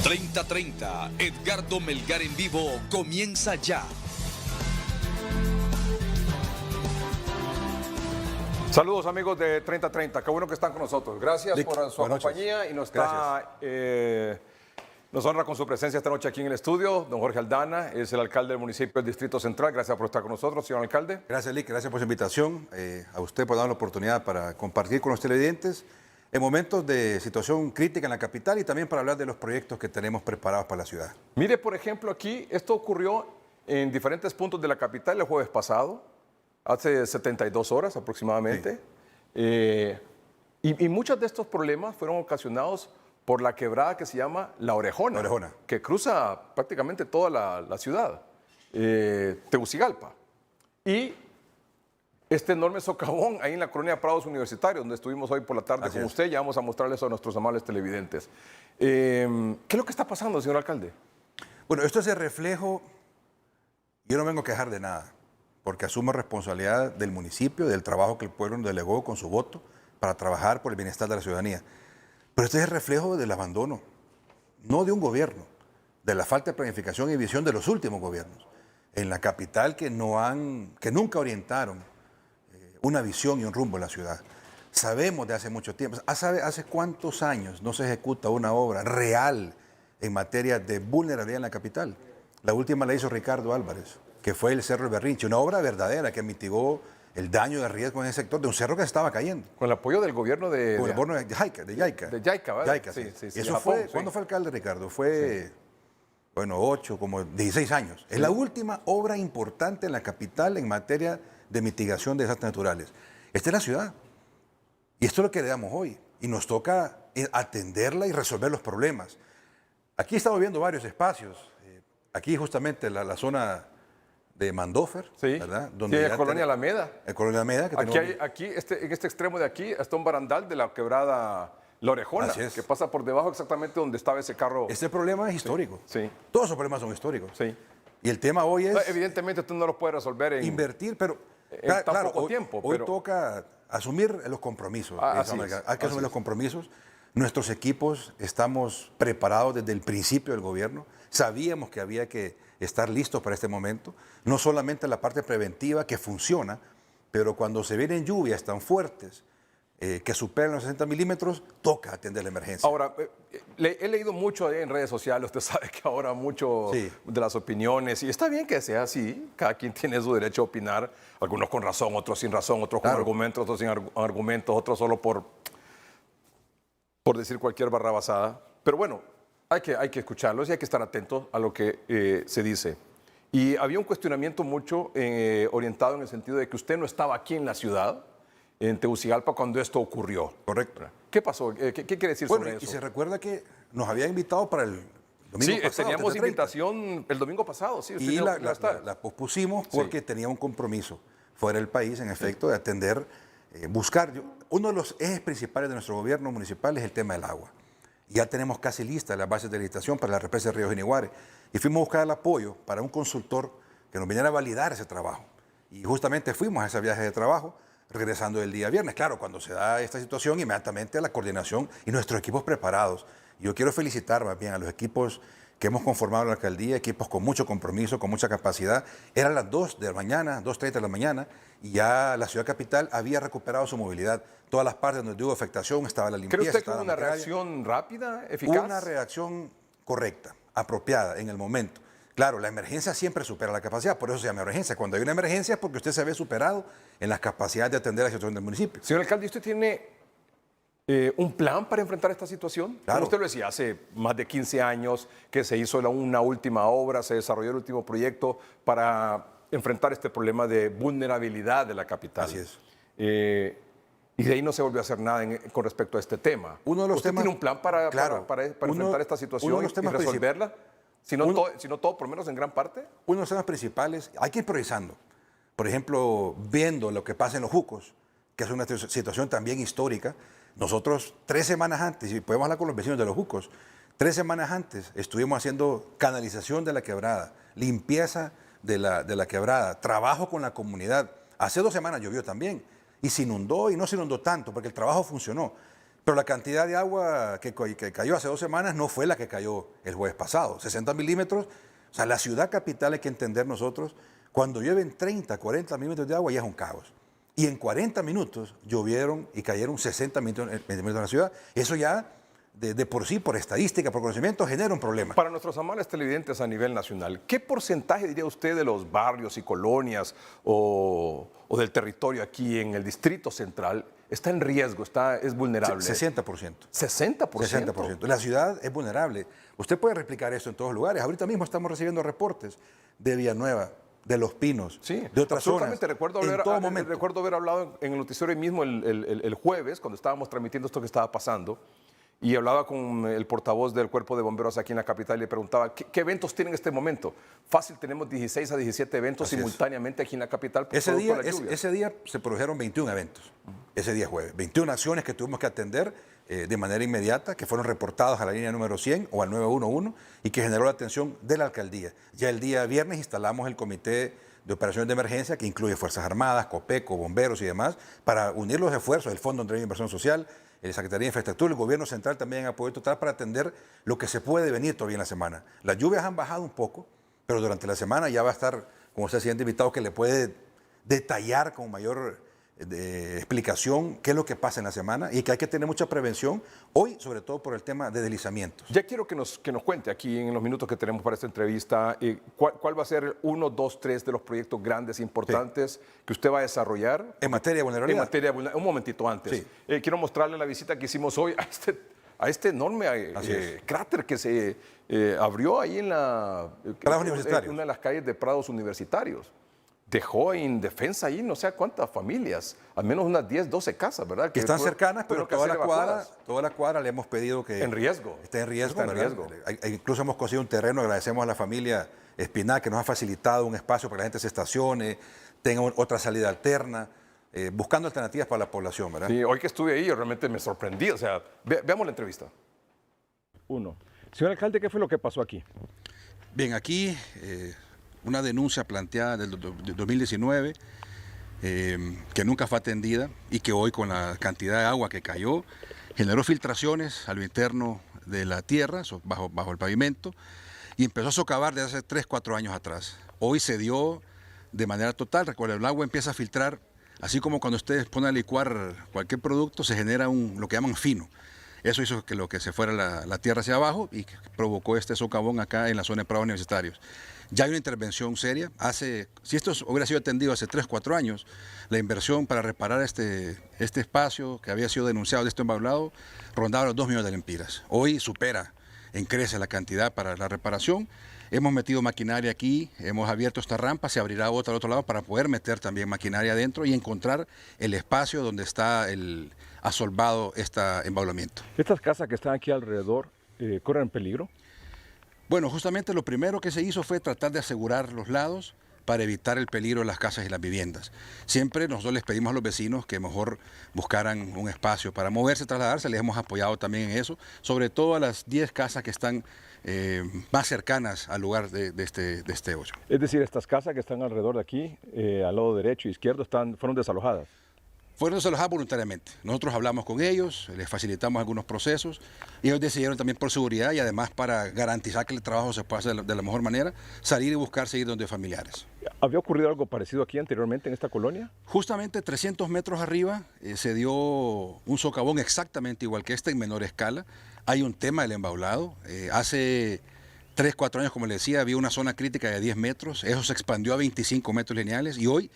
30:30, Edgardo Melgar en vivo comienza ya. Saludos amigos de 30:30, qué bueno que están con nosotros. Gracias por su compañía y nos honra con su presencia esta noche aquí en el estudio. Don Jorge Aldana es el alcalde del municipio del Distrito Central. Gracias por estar con nosotros, señor alcalde. Gracias, Lick, gracias por su invitación. A usted por dar la oportunidad para compartir con los televidentes en momentos de situación crítica en la capital y también para hablar de los proyectos que tenemos preparados para la ciudad. Mire, por ejemplo, aquí esto ocurrió en diferentes puntos de la capital el jueves pasado, hace 72 horas aproximadamente. Sí. Y muchos de estos problemas fueron ocasionados por la quebrada que se llama La Orejona, que cruza prácticamente toda la ciudad, Tegucigalpa. Y este enorme socavón ahí en la colonia Prados Universitarios, donde estuvimos hoy por la tarde con usted, ya vamos a mostrarles a nuestros amables televidentes. ¿Qué es lo que está pasando, señor alcalde? Bueno, esto es el reflejo, yo no vengo a quejar de nada, porque asumo responsabilidad del municipio, del trabajo que el pueblo nos delegó con su voto para trabajar por el bienestar de la ciudadanía. Pero este es el reflejo del abandono, no de un gobierno, de la falta de planificación y visión de los últimos gobiernos. En la capital que nunca orientaron una visión y un rumbo en la ciudad. Sabemos de hace mucho tiempo, hace cuántos años no se ejecuta una obra real en materia de vulnerabilidad en la capital. La última la hizo Ricardo Álvarez, que fue el Cerro del Berrinche, una obra verdadera que mitigó el daño de riesgo en el sector de un cerro que se estaba cayendo. Con el apoyo del gobierno de Yaica. De Yaica, ¿verdad? Yaica, sí. Y eso fue, ¿cuándo fue alcalde, Ricardo? Fue, bueno, 16 años. Es la última obra importante en la capital en materia de mitigación de desastres naturales. Esta es la ciudad. Y esto es lo que le damos hoy. Y nos toca atenderla y resolver los problemas. Aquí estamos viendo varios espacios. Aquí justamente la zona de Mandófer, ¿verdad? Donde sí, Colonia Alameda. El Colonia Alameda. Que aquí, en este extremo de aquí, está un barandal de la quebrada La Orejona, que pasa por debajo exactamente donde estaba ese carro. Este problema es histórico. Sí. Todos esos problemas son históricos. Sí. Y el tema hoy es... Evidentemente usted no lo puede resolver en... Invertir, pero... en tan poco tiempo. Hoy toca asumir los compromisos. Hay que asumir los compromisos. Nuestros equipos estamos preparados desde el principio del gobierno. Sabíamos que había que estar listos para este momento. No solamente la parte preventiva que funciona, pero cuando se vienen lluvias tan fuertes que superan los 60 milímetros, toca atender la emergencia. Ahora, he leído mucho en redes sociales, usted sabe que ahora mucho de las opiniones, y está bien que sea así, cada quien tiene su derecho a opinar, algunos con razón, otros sin razón, otros con argumentos, otros sin argumentos, otros solo por decir cualquier barrabasada. Pero bueno, hay que escucharlos y hay que estar atentos a lo que se dice. Y había un cuestionamiento mucho orientado en el sentido de que usted no estaba aquí en la ciudad, en Tegucigalpa, cuando esto ocurrió. Correcto. ¿Qué pasó? ¿Qué quiere decir sobre eso? Y se recuerda que nos había invitado para el domingo pasado. Sí, teníamos invitación el domingo pasado. Sí, y la pospusimos porque tenía un compromiso fuera del país, en efecto, de atender, buscar. Uno de los ejes principales de nuestro gobierno municipal es el tema del agua. Ya tenemos casi listas las bases de licitación para la represa de Río Geniguare. Y fuimos a buscar el apoyo para un consultor que nos viniera a validar ese trabajo. Y justamente fuimos a ese viaje de trabajo, regresando el día viernes. Claro, cuando se da esta situación, inmediatamente a la coordinación y nuestros equipos preparados. Yo quiero felicitar más bien a los equipos que hemos conformado en la alcaldía, equipos con mucho compromiso, con mucha capacidad. Eran las 2 de la mañana, 2:30 de la mañana, y ya la ciudad capital había recuperado su movilidad. Todas las partes donde hubo afectación estaba la limpieza. ¿Cree usted que hubo una reacción rápida, eficaz? Una reacción correcta, apropiada en el momento. Claro, la emergencia siempre supera la capacidad, por eso se llama emergencia. Cuando hay una emergencia es porque usted se ve superado en las capacidades de atender la situación del municipio. Señor alcalde, ¿usted tiene un plan para enfrentar esta situación? Claro. Como usted lo decía, hace más de 15 años que se hizo una última obra, se desarrolló el último proyecto para enfrentar este problema de vulnerabilidad de la capital. Así es. Y de ahí no se volvió a hacer nada con respecto a este tema. ¿Usted tiene un plan para enfrentar esta situación y resolverla? Si no todo, por lo menos en gran parte. Uno de los temas principales, hay que ir priorizando. Por ejemplo, viendo lo que pasa en los Jucos, que es una situación también histórica. Nosotros 3 semanas antes, y podemos hablar con los vecinos de los Jucos, 3 semanas antes estuvimos haciendo canalización de la quebrada, limpieza de la quebrada, trabajo con la comunidad. Hace 2 semanas llovió también y se inundó, y no se inundó tanto porque el trabajo funcionó. Pero la cantidad de agua que cayó hace 2 semanas no fue la que cayó el jueves pasado. 60 milímetros. O sea, la ciudad capital, hay que entender nosotros, cuando llueven 30, 40 milímetros de agua ya es un caos. Y en 40 minutos llovieron y cayeron 60 milímetros en la ciudad. Eso ya, de por sí, por estadística, por conocimiento, genera un problema. Para nuestros amables televidentes a nivel nacional, ¿qué porcentaje diría usted de los barrios y colonias o del territorio aquí en el Distrito Central está en riesgo, es vulnerable? 60%. ¿60%? 60%. La ciudad es vulnerable. Usted puede replicar eso en todos lugares. Ahorita mismo estamos recibiendo reportes de Villanueva, de Los Pinos, sí, de otras zonas. Recuerdo haber hablado en el noticiero mismo el jueves, cuando estábamos transmitiendo esto que estaba pasando, y hablaba con el portavoz del Cuerpo de Bomberos aquí en la capital y le preguntaba, ¿qué eventos tienen en este momento? Fácil, tenemos 16 a 17 eventos simultáneamente aquí en la capital. Ese día se produjeron 21 eventos, ese día jueves. 21 acciones que tuvimos que atender de manera inmediata, que fueron reportados a la línea número 100 o al 911 y que generó la atención de la alcaldía. Ya el día viernes instalamos el comité de operaciones de emergencia, que incluye Fuerzas Armadas, COPECO, bomberos y demás, para unir los esfuerzos del Fondo de Inversión Social, la Secretaría de Infraestructura, el Gobierno Central también en apoyo total para atender lo que se puede venir todavía en la semana. Las lluvias han bajado un poco, pero durante la semana ya va a estar, como usted siguiente invitado, que le puede detallar con mayor explicación qué es lo que pasa en la semana y que hay que tener mucha prevención hoy, sobre todo por el tema de deslizamientos. Ya quiero que nos cuente aquí en los minutos que tenemos para esta entrevista cuál va a ser 1, 2, 3 de los proyectos grandes, importantes que usted va a desarrollar. En materia de vulnerabilidad. En materia de vulnerabilidad. Un momentito antes. Sí. Quiero mostrarle la visita que hicimos hoy a este enorme cráter que se abrió ahí en una de las calles de Prados Universitarios. Dejó indefensa ahí no sé cuántas familias, al menos unas 10, 12 casas, ¿verdad? Que están cercanas, pero toda la cuadra le hemos pedido que... En riesgo. Esté en riesgo. Está en riesgo. Incluso hemos conseguido un terreno, agradecemos a la familia Espinal que nos ha facilitado un espacio para que la gente se estacione, tenga otra salida alterna, buscando alternativas para la población, ¿verdad? Sí, hoy que estuve ahí yo realmente me sorprendí, o sea, veamos la entrevista. Señor alcalde, ¿qué fue lo que pasó aquí? Bien, aquí... una denuncia planteada del 2019 que nunca fue atendida y que hoy con la cantidad de agua que cayó generó filtraciones a lo interno de la tierra, bajo el pavimento, y empezó a socavar desde hace 3, 4 años atrás. Hoy se dio de manera total. Recuerden, el agua empieza a filtrar, así como cuando ustedes ponen a licuar cualquier producto, se genera lo que llaman fino. Eso hizo que lo que se fuera la tierra hacia abajo y provocó este socavón acá en la zona de Prados Universitarios. Ya hay una intervención seria. Si esto hubiera sido atendido hace 3, 4 años, la inversión para reparar este espacio que había sido denunciado de esto embaulado rondaba los 2 millones de lempiras. Hoy supera en crece la cantidad para la reparación. Hemos metido maquinaria aquí, hemos abierto esta rampa, se abrirá otra al otro lado para poder meter también maquinaria adentro y encontrar el espacio donde está asolvado este embaulamiento. ¿Estas casas que están aquí alrededor corren peligro? Bueno, justamente lo primero que se hizo fue tratar de asegurar los lados para evitar el peligro de las casas y las viviendas. Siempre nosotros les pedimos a los vecinos que mejor buscaran un espacio para moverse, trasladarse, les hemos apoyado también en eso, sobre todo a las 10 casas que están más cercanas al lugar de este hoyo. Es decir, estas casas que están alrededor de aquí, al lado derecho e izquierdo, fueron desalojadas. Fueron desalojadas voluntariamente. Nosotros hablamos con ellos, les facilitamos algunos procesos y ellos decidieron también por seguridad y además para garantizar que el trabajo se pueda hacer de la mejor manera, salir y buscar seguir donde familiares. ¿Había ocurrido algo parecido aquí anteriormente en esta colonia? Justamente 300 metros arriba se dio un socavón exactamente igual que este en menor escala. Hay un tema del embaulado. Hace 3, 4 años, como les decía, había una zona crítica de 10 metros. Eso se expandió a 25 metros lineales y hoy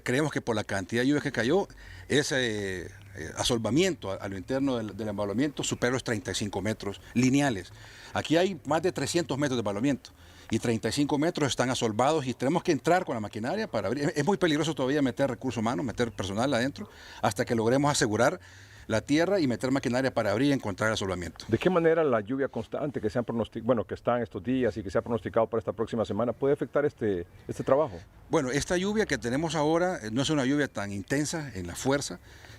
creemos que por la cantidad de lluvia que cayó, ese asolvamiento a lo interno del embaulamiento supera los 35 metros lineales. Aquí hay más de 300 metros de embaulamiento y 35 metros están asolvados y tenemos que entrar con la maquinaria para abrir. Es muy peligroso todavía meter recursos humanos, meter personal adentro, hasta que logremos asegurar la tierra y meter maquinaria para abrir y encontrar el asolvamiento. ¿De qué manera la lluvia constante que que está en estos días y que se ha pronosticado para esta próxima semana puede afectar este trabajo? Bueno, esta lluvia que tenemos ahora no es una lluvia tan intensa en la fuerza,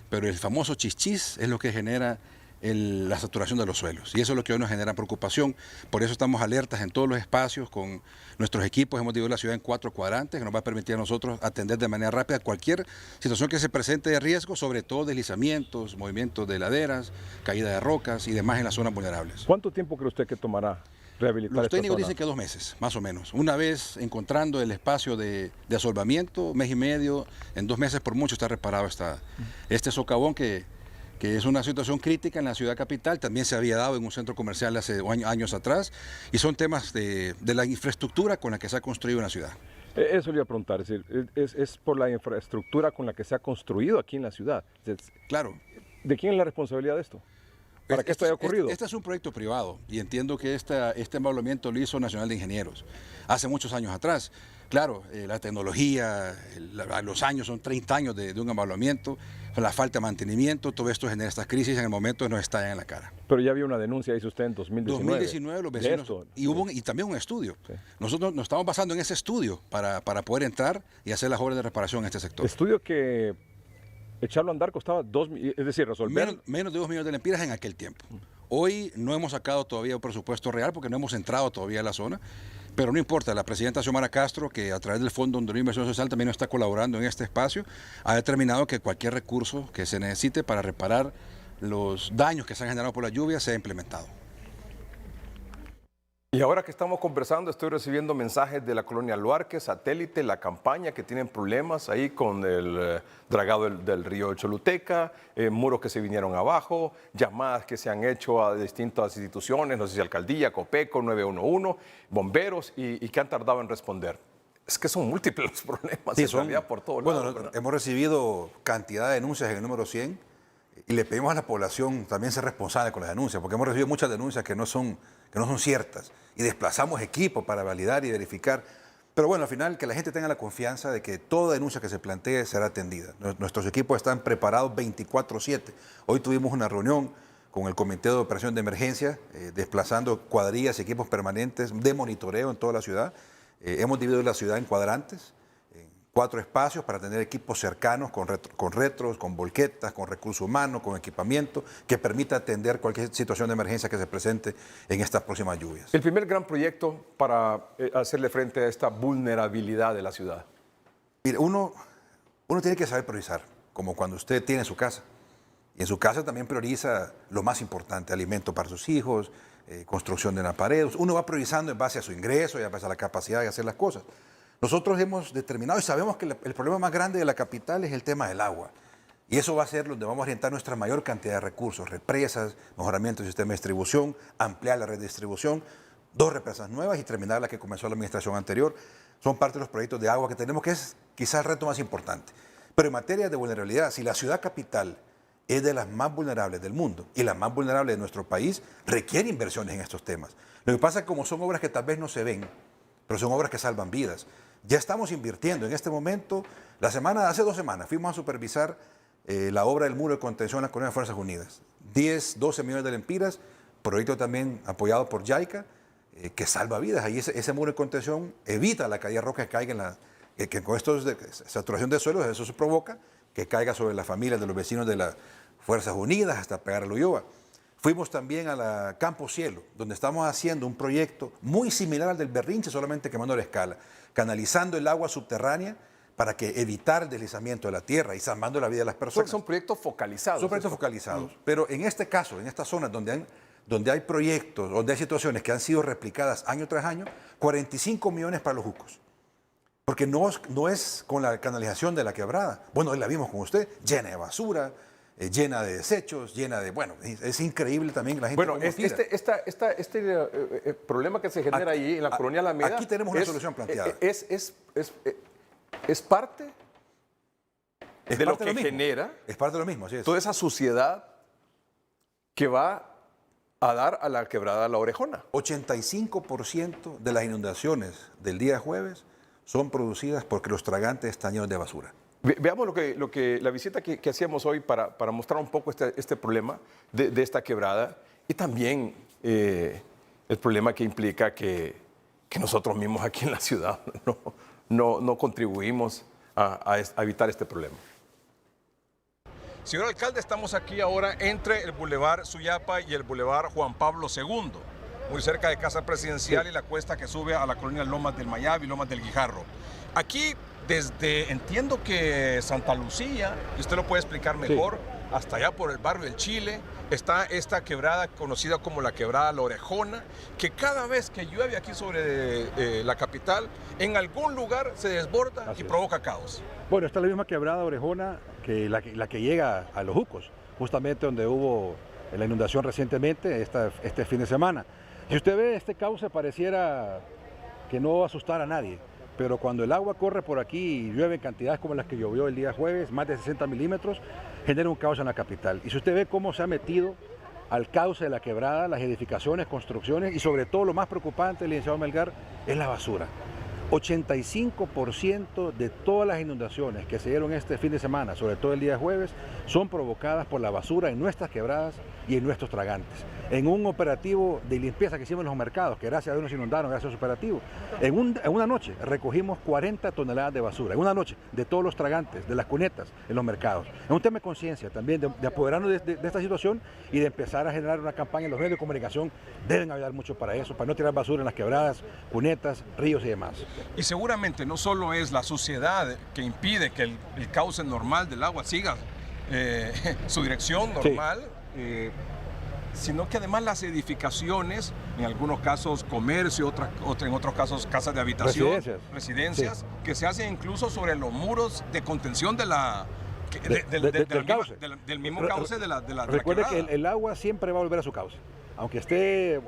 pero el famoso chichis es lo que genera la saturación de los suelos. Y eso es lo que hoy nos genera preocupación. Por eso estamos alertas en todos los espacios con nuestros equipos. Hemos dividido la ciudad en 4 cuadrantes que nos va a permitir a nosotros atender de manera rápida cualquier situación que se presente de riesgo, sobre todo deslizamientos, movimientos de laderas, caída de rocas y demás en las zonas vulnerables. ¿Cuánto tiempo cree usted que tomará rehabilitar Los esta técnicos zona? dicen que 2 meses, más o menos. Una vez encontrando el espacio de asolvamiento, 1 mes y medio, en 2 meses por mucho está reparado este socavón que es una situación crítica en la ciudad capital, también se había dado en un centro comercial hace años atrás, y son temas de la infraestructura con la que se ha construido una ciudad. Eso le iba a preguntar, es decir, es por la infraestructura con la que se ha construido aquí en la ciudad. Claro. ¿De quién es la responsabilidad de esto? ¿Para que esto haya ocurrido? Este es un proyecto privado y entiendo que este embablamiento lo hizo Nacional de Ingenieros hace muchos años atrás. Claro, la tecnología, los años, son 30 años de un embablamiento, la falta de mantenimiento, todo esto genera estas crisis en el momento nos estallan en la cara. Pero ya había una denuncia, dice usted, en 2019. 2019 los vecinos, y también un estudio. Sí. Nosotros nos estamos basando en ese estudio para poder entrar y hacer las obras de reparación en este sector. Estudio que echarlo a andar costaba es decir, resolver... Menos de 2 millones de lempiras en aquel tiempo. Hoy no hemos sacado todavía un presupuesto real porque no hemos entrado todavía a la zona, pero no importa, la presidenta Xiomara Castro, que a través del Fondo de Inversión Social también está colaborando en este espacio, ha determinado que cualquier recurso que se necesite para reparar los daños que se han generado por la lluvia sea implementado. Y ahora que estamos conversando, estoy recibiendo mensajes de la colonia Luarque, Satélite, La Campaña, que tienen problemas ahí con el dragado del río Choluteca, muros que se vinieron abajo, llamadas que se han hecho a distintas instituciones, no sé si alcaldía, Copeco, 911, bomberos, y que han tardado en responder. Es que son múltiples los problemas, sí, en realidad, por todos lados. Bueno, hemos recibido cantidad de denuncias en el número 100 y le pedimos a la población también ser responsable con las denuncias, porque hemos recibido muchas denuncias que no son ciertas y desplazamos equipos para validar y verificar. Pero bueno, al final que la gente tenga la confianza de que toda denuncia que se plantee será atendida. Nuestros equipos están preparados 24/7. Hoy tuvimos una reunión con el Comité de Operación de Emergencia, desplazando cuadrillas y equipos permanentes de monitoreo en toda la ciudad. Hemos dividido la ciudad en cuadrantes, en 4 espacios para tener equipos cercanos con retros, con volquetas, con recursos humanos, con equipamiento que permita atender cualquier situación de emergencia que se presente en estas próximas lluvias. El primer gran proyecto para hacerle frente a esta vulnerabilidad de la ciudad. Mire, uno tiene que saber priorizar, como cuando usted tiene su casa. Y en su casa también prioriza lo más importante, alimento para sus hijos, construcción de una pared. Uno va priorizando en base a su ingreso y en base a la capacidad de hacer las cosas. Nosotros hemos determinado y sabemos que el problema más grande de la capital es el tema del agua. Y eso va a ser donde vamos a orientar nuestra mayor cantidad de recursos, represas, mejoramiento del sistema de distribución, ampliar la red de distribución, 2 represas nuevas y terminar la que comenzó la administración anterior. Son parte de los proyectos de agua que tenemos, que es quizás el reto más importante. Pero en materia de vulnerabilidad, si la ciudad capital es de las más vulnerables del mundo y la más vulnerable de nuestro país, requiere inversiones en estos temas. Lo que pasa es que como son obras que tal vez no se ven, pero son obras que salvan vidas, ya estamos invirtiendo en este momento. Hace 2 semanas fuimos a supervisar la obra del muro de contención en la colonia de Fuerzas Unidas. 12 millones de lempiras, proyecto también apoyado por JICA, que salva vidas. Ahí ese muro de contención evita la caída de roca que caiga que con esto de saturación de suelos, eso se provoca que caiga sobre las familias de los vecinos de las Fuerzas Unidas hasta pegar a la Ulloa. Fuimos también a la Campo Cielo, donde estamos haciendo un proyecto muy similar al del Berrinche, solamente que a menor escala, canalizando el agua subterránea para evitar el deslizamiento de la tierra y salvando la vida de las personas. Son proyectos focalizados. Son proyectos focalizados. Pero en este caso, en estas zonas donde hay proyectos, donde hay situaciones que han sido replicadas año tras año, 45 millones para los jucos. Porque no es con la canalización de la quebrada. Bueno, hoy la vimos con usted, llena de basura, llena de desechos, llena de... Bueno, es increíble tamén la gente... Bueno, este problema que se genera ahí en la colonia Alameda... Aquí tenemos una solución planteada. Es parte de lo que genera... Es parte de lo mismo, así es. Toda esa suciedad que va a dar a la quebrada La Orejona. 85% de las inundaciones del día jueves son producidas porque los tragantes están llenos de basura. Veamos la visita que hacíamos hoy para mostrar un poco este problema de esta quebrada y también el problema que implica que nosotros mismos aquí en la ciudad no contribuimos a evitar este problema. Señor alcalde, estamos aquí ahora entre el Boulevard Suyapa y el Boulevard Juan Pablo II, muy cerca de Casa Presidencial y la cuesta que sube a la colonia Lomas del Mayab y Lomas del Guijarro. Aquí, entiendo que Santa Lucía, y usted lo puede explicar mejor, hasta allá por el barrio del Chile, está esta quebrada conocida como la quebrada La Orejona, que cada vez que llueve aquí sobre la capital, en algún lugar se desborda y provoca caos. Bueno, esta es la misma quebrada Orejona que la que llega a Los Jucos, justamente donde hubo la inundación recientemente, este fin de semana. Si usted ve, este cauce pareciera que no va a asustar a nadie, pero cuando el agua corre por aquí y llueve en cantidades como las que llovió el día jueves, más de 60 milímetros, genera un caos en la capital. Y si usted ve cómo se ha metido al cauce de la quebrada, las edificaciones, construcciones y sobre todo lo más preocupante, licenciado Melgar, es la basura. 85% de todas las inundaciones que se dieron este fin de semana, sobre todo el día jueves, son provocadas por la basura en nuestras quebradas y en nuestros tragantes. En un operativo de limpieza que hicimos en los mercados, que gracias a Dios nos inundaron, gracias a ese operativo, en una noche recogimos 40 toneladas de basura, en una noche, de todos los tragantes, de las cunetas en los mercados. Es un tema de conciencia también, de apoderarnos de esta situación y de empezar a generar una campaña en los medios de comunicación. Deben ayudar mucho para eso, para no tirar basura en las quebradas, cunetas, ríos y demás. Y seguramente no solo es la suciedad que impide que el cauce normal del agua siga su dirección normal, sino que además las edificaciones, en algunos casos comercio, en otros casos casas de habitación, residencias que se hacen incluso sobre los muros de contención del mismo cauce de la Recuerde quebrada. que el agua siempre va a volver a su cauce. Aunque esté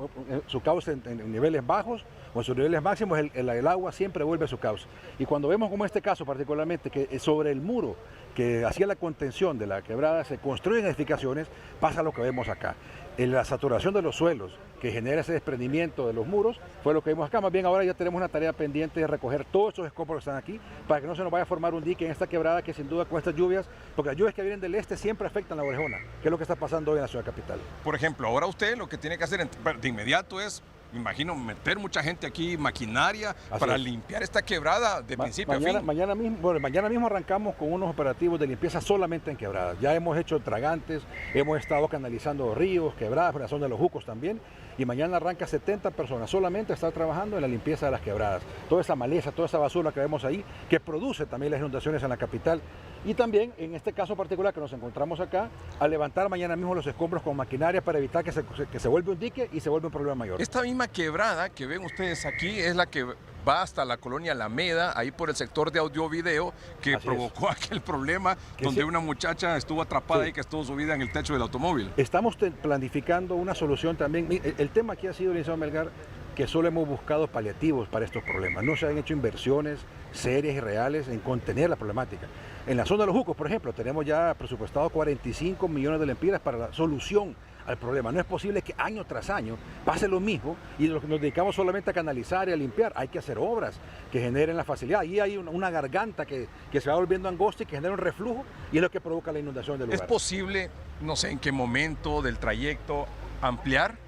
su cauce en niveles bajos o en sus niveles máximos, el agua siempre vuelve a su cauce. Y cuando vemos como este caso particularmente, que sobre el muro que hacía la contención de la quebrada se construyen edificaciones, pasa lo que vemos acá. La saturación de los suelos que genera ese desprendimiento de los muros fue lo que vimos acá. Más bien ahora ya tenemos una tarea pendiente de recoger todos estos escombros que están aquí para que no se nos vaya a formar un dique en esta quebrada que sin duda con estas lluvias, porque las lluvias que vienen del este siempre afectan la Orejona, que es lo que está pasando hoy en la ciudad capital. Por ejemplo, ahora usted lo que tiene que hacer de inmediato es, me imagino, meter mucha gente aquí, maquinaria, para limpiar esta quebrada de principio a fin. Mañana mismo arrancamos con unos operativos de limpieza solamente en quebradas. Ya hemos hecho tragantes, hemos estado canalizando ríos, quebradas, por la zona de Los Jucos también, y mañana arranca 70 personas solamente a estar trabajando en la limpieza de las quebradas. Toda esa maleza, toda esa basura que vemos ahí, que produce también las inundaciones en la capital. Y también, en este caso particular que nos encontramos acá, a levantar mañana mismo los escombros con maquinaria para evitar que se vuelva un dique y se vuelva un problema mayor. Esta misma quebrada que ven ustedes aquí es la que va hasta la colonia Alameda, ahí por el sector de audio-video, que provocó aquel problema donde una muchacha estuvo atrapada y que estuvo subida en el techo del automóvil. Estamos planificando una solución también. El tema aquí ha sido, licenciado Melgar, que solo hemos buscado paliativos para estos problemas. No se han hecho inversiones serias y reales en contener la problemática. En la zona de Los Jucos, por ejemplo, tenemos ya presupuestado 45 millones de lempiras para la solución al problema. No es posible que año tras año pase lo mismo y nos dedicamos solamente a canalizar y a limpiar. Hay que hacer obras que generen la facilidad. Ahí hay una garganta que se va volviendo angosta y que genera un reflujo y es lo que provoca la inundación del lugar. ¿Es posible, no sé en qué momento del trayecto, ampliar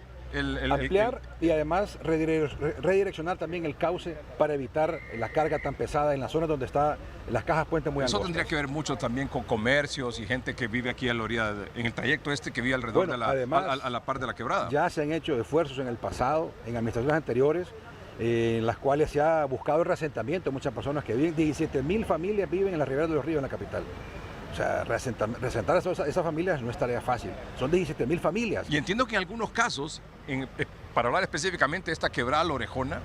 y además redireccionar también el cauce para evitar la carga tan pesada en las zonas donde están las cajas puentes muy angostas? Eso tendría que ver mucho también con comercios y gente que vive aquí a la orilla, en el trayecto que vive alrededor a la par de la quebrada. Ya se han hecho esfuerzos en el pasado, en administraciones anteriores, en las cuales se ha buscado el reasentamiento de muchas personas que viven. 17.000 familias viven en la ribera de los ríos en la capital. O sea, reasentar a esas familias no es tarea fácil. Son 17.000 familias. Y entiendo que en algunos casos, para hablar específicamente de esta quebrada La Orejona,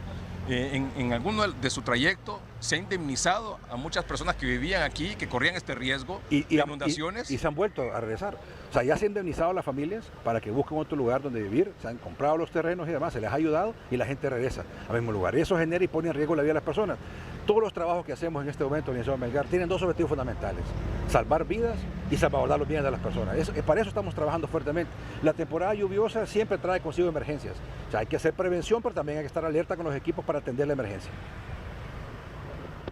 en alguno de su trayecto se ha indemnizado a muchas personas que vivían aquí, que corrían este riesgo de inundaciones. Y se han vuelto a regresar. O sea, ya se han indemnizado a las familias para que busquen otro lugar donde vivir, se han comprado los terrenos y demás, se les ha ayudado y la gente regresa al mismo lugar. Y eso genera y pone en riesgo la vida de las personas. Todos los trabajos que hacemos en este momento, licenciado Melgar, tienen dos objetivos fundamentales: salvar vidas y salvaguardar los bienes de las personas. Para eso estamos trabajando fuertemente. La temporada lluviosa siempre trae consigo emergencias. O sea, hay que hacer prevención, pero también hay que estar alerta con los equipos para atender la emergencia.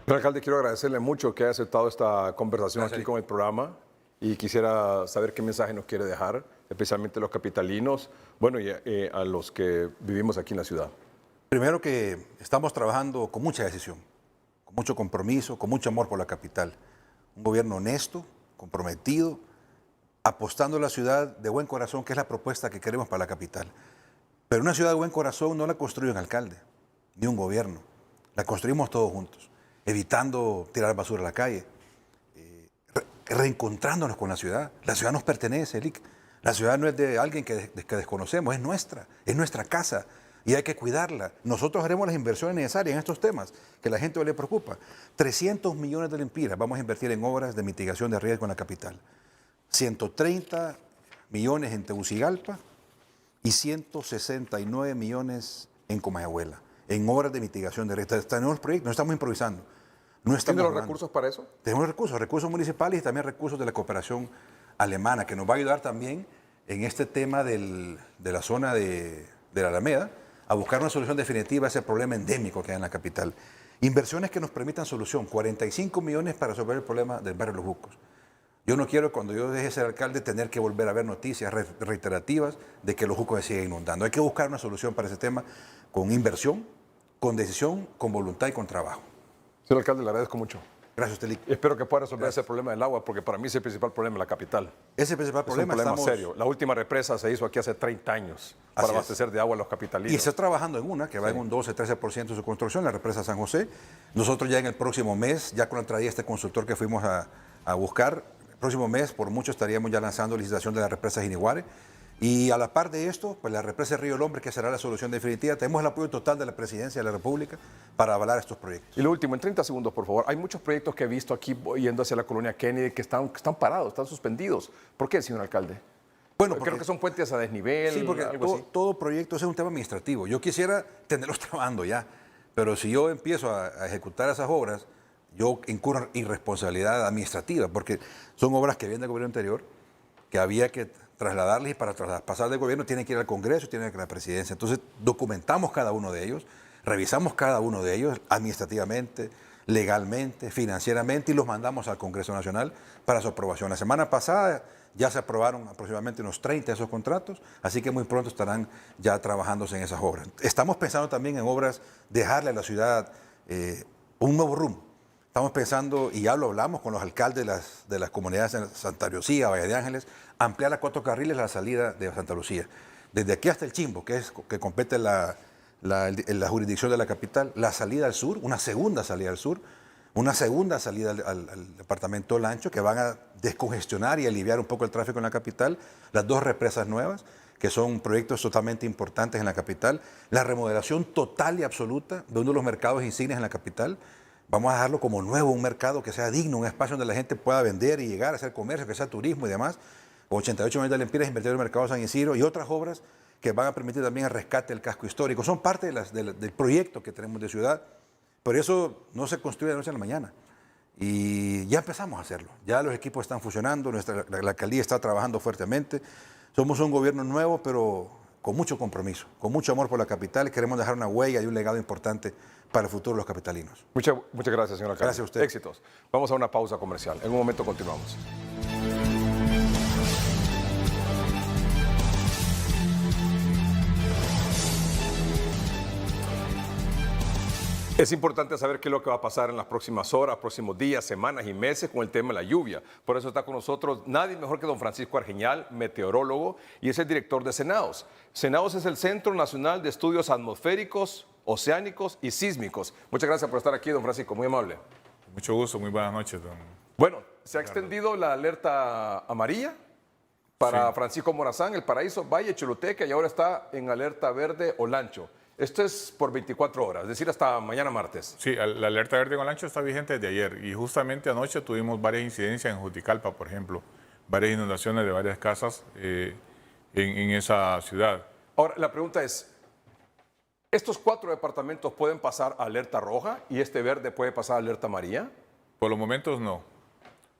Señor alcalde, quiero agradecerle mucho que haya aceptado esta conversación aquí con el programa y quisiera saber qué mensaje nos quiere dejar, especialmente a los capitalinos, bueno, y a los que vivimos aquí en la ciudad. Primero, que estamos trabajando con mucha decisión, con mucho compromiso, con mucho amor por la capital. Un gobierno honesto, comprometido, apostando a la ciudad de buen corazón, que es la propuesta que queremos para la capital. Pero una ciudad de buen corazón no la construye un alcalde, ni un gobierno. La construimos todos juntos, evitando tirar basura a la calle, reencontrándonos con la ciudad. La ciudad nos pertenece, Elic. La ciudad no es de alguien que desconocemos, es nuestra casa y hay que cuidarla. Nosotros haremos las inversiones necesarias en estos temas que a la gente le preocupa. 300 millones de lempiras vamos a invertir en obras de mitigación de riesgo en la capital. 130 millones en Tegucigalpa y 169 millones en Comayagüela, en obras de mitigación de riesgo. Tenemos proyectos, no estamos improvisando. No estamos ¿Tiene los jugando. recursos para eso? Tenemos recursos municipales y también recursos de la cooperación alemana, que nos va a ayudar también en este tema de la zona de la Alameda, a buscar una solución definitiva a ese problema endémico que hay en la capital. Inversiones que nos permitan solución, 45 millones para resolver el problema del barrio Los Jucos. Yo no quiero, cuando yo deje de ser alcalde, tener que volver a ver noticias reiterativas de que Los Jucos se sigue inundando. Hay que buscar una solución para ese tema con inversión, con decisión, con voluntad y con trabajo. Señor alcalde, le agradezco mucho. Gracias, Telic. Espero que pueda resolver ese problema del agua, porque para mí es el principal problema en la capital. Ese principal problema, es un problema serio. La última represa se hizo aquí hace 30 años para abastecer de agua a los capitalinos. Y está trabajando en una que va en un 12-13% de su construcción, la represa San José. Nosotros ya en el próximo mes, ya con la traída de este consultor que fuimos a buscar, el próximo mes por mucho estaríamos ya lanzando licitación de la represa Jiniguare. Y a la par de esto, pues la represa Río El Hombre, que será la solución definitiva. Tenemos el apoyo total de la Presidencia de la República para avalar estos proyectos. Y lo último, en 30 segundos, por favor. Hay muchos proyectos que he visto aquí yendo hacia la colonia Kennedy que están parados, están suspendidos. ¿Por qué, señor alcalde? Bueno, creo que son puentes a desnivel. Sí, porque algo así. todo proyecto es un tema administrativo. Yo quisiera tenerlos trabajando ya, pero si yo empiezo a ejecutar esas obras, yo incurro en irresponsabilidad administrativa, porque son obras que vienen del gobierno anterior, que había que trasladarles y para pasar del gobierno tienen que ir al Congreso, tienen que ir a la Presidencia. Entonces documentamos cada uno de ellos, revisamos cada uno de ellos administrativamente, legalmente, financieramente y los mandamos al Congreso Nacional para su aprobación. La semana pasada ya se aprobaron aproximadamente unos 30 de esos contratos, así que muy pronto estarán ya trabajándose en esas obras. Estamos pensando también en obras, dejarle a la ciudad un nuevo rumbo. Estamos pensando, y ya lo hablamos con los alcaldes de las comunidades de Santa Lucía, Valle de Ángeles, ampliar a 4 carriles la salida de Santa Lucía. Desde aquí hasta el Chimbo, que compete la jurisdicción de la capital, la salida al sur, una segunda salida al sur, una segunda salida al departamento Lancho, que van a descongestionar y aliviar un poco el tráfico en la capital, las 2 represas nuevas, que son proyectos totalmente importantes en la capital, la remodelación total y absoluta de uno de los mercados insignes en la capital. Vamos a dejarlo como nuevo, un mercado que sea digno, un espacio donde la gente pueda vender y llegar a hacer comercio, que sea turismo y demás. 88 millones de lempiras invertidos en el mercado San Isidro y otras obras que van a permitir también el rescate del casco histórico. Son parte del proyecto que tenemos de ciudad. Por eso no se construye de noche a la mañana. Y ya empezamos a hacerlo. Ya los equipos están funcionando, la alcaldía está trabajando fuertemente. Somos un gobierno nuevo, pero con mucho compromiso, con mucho amor por la capital y queremos dejar una huella y un legado importante para el futuro de los capitalinos. Muchas gracias, señor alcalde. Gracias a usted. Éxitos. Vamos a una pausa comercial. En un momento continuamos. Es importante saber qué es lo que va a pasar en las próximas horas, próximos días, semanas y meses con el tema de la lluvia. Por eso está con nosotros nadie mejor que don Francisco Argeñal, meteorólogo, y es el director de CENAOS. CENAOS es el Centro Nacional de Estudios Atmosféricos, Oceánicos y Sísmicos. Muchas gracias por estar aquí, don Francisco, muy amable. Mucho gusto, muy buenas noches, don. Bueno, se ha extendido la alerta amarilla para Francisco Morazán, El Paraíso, Valle, Choluteca, y ahora está en alerta verde Olancho. Esto es por 24 horas, es decir, hasta mañana martes. Sí, la alerta verde con Olancho está vigente desde ayer y justamente anoche tuvimos varias incidencias en Juticalpa, por ejemplo, varias inundaciones de varias casas en esa ciudad. Ahora, la pregunta es, ¿estos 4 departamentos pueden pasar a alerta roja y este verde puede pasar a alerta amarilla? Por los momentos no,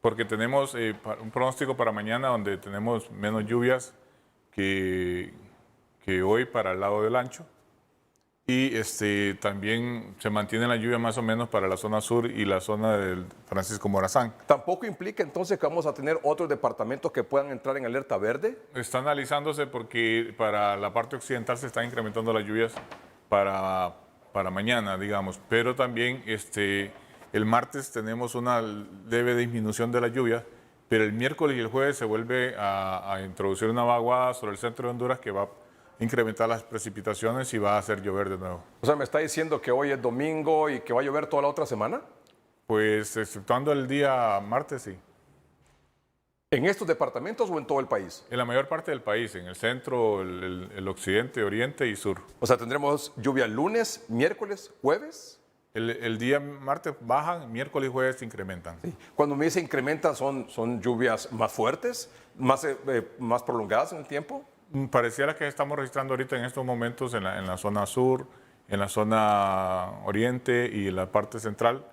porque tenemos un pronóstico para mañana donde tenemos menos lluvias que hoy para el lado del Olancho. Y también se mantiene la lluvia más o menos para la zona sur y la zona del Francisco Morazán. ¿Tampoco implica entonces que vamos a tener otros departamentos que puedan entrar en alerta verde? Está analizándose porque para la parte occidental se están incrementando las lluvias para mañana, digamos. Pero también el martes tenemos una leve disminución de la lluvia pero el miércoles y el jueves se vuelve a introducir una vaguada sobre el centro de Honduras que va a incrementar las precipitaciones y va a hacer llover de nuevo. O sea, ¿me está diciendo que hoy es domingo y que va a llover toda la otra semana? Pues exceptuando el día martes, sí. ¿En estos departamentos o en todo el país? En la mayor parte del país, en el centro, el occidente, oriente y sur. O sea, tendremos lluvia lunes, miércoles, jueves. El día martes bajan, miércoles y jueves se incrementan. Sí. Cuando me dice incrementan, ¿son lluvias más fuertes, más prolongadas en el tiempo? Pareciera que estamos registrando ahorita en estos momentos en la zona sur, en la zona oriente y en la parte central.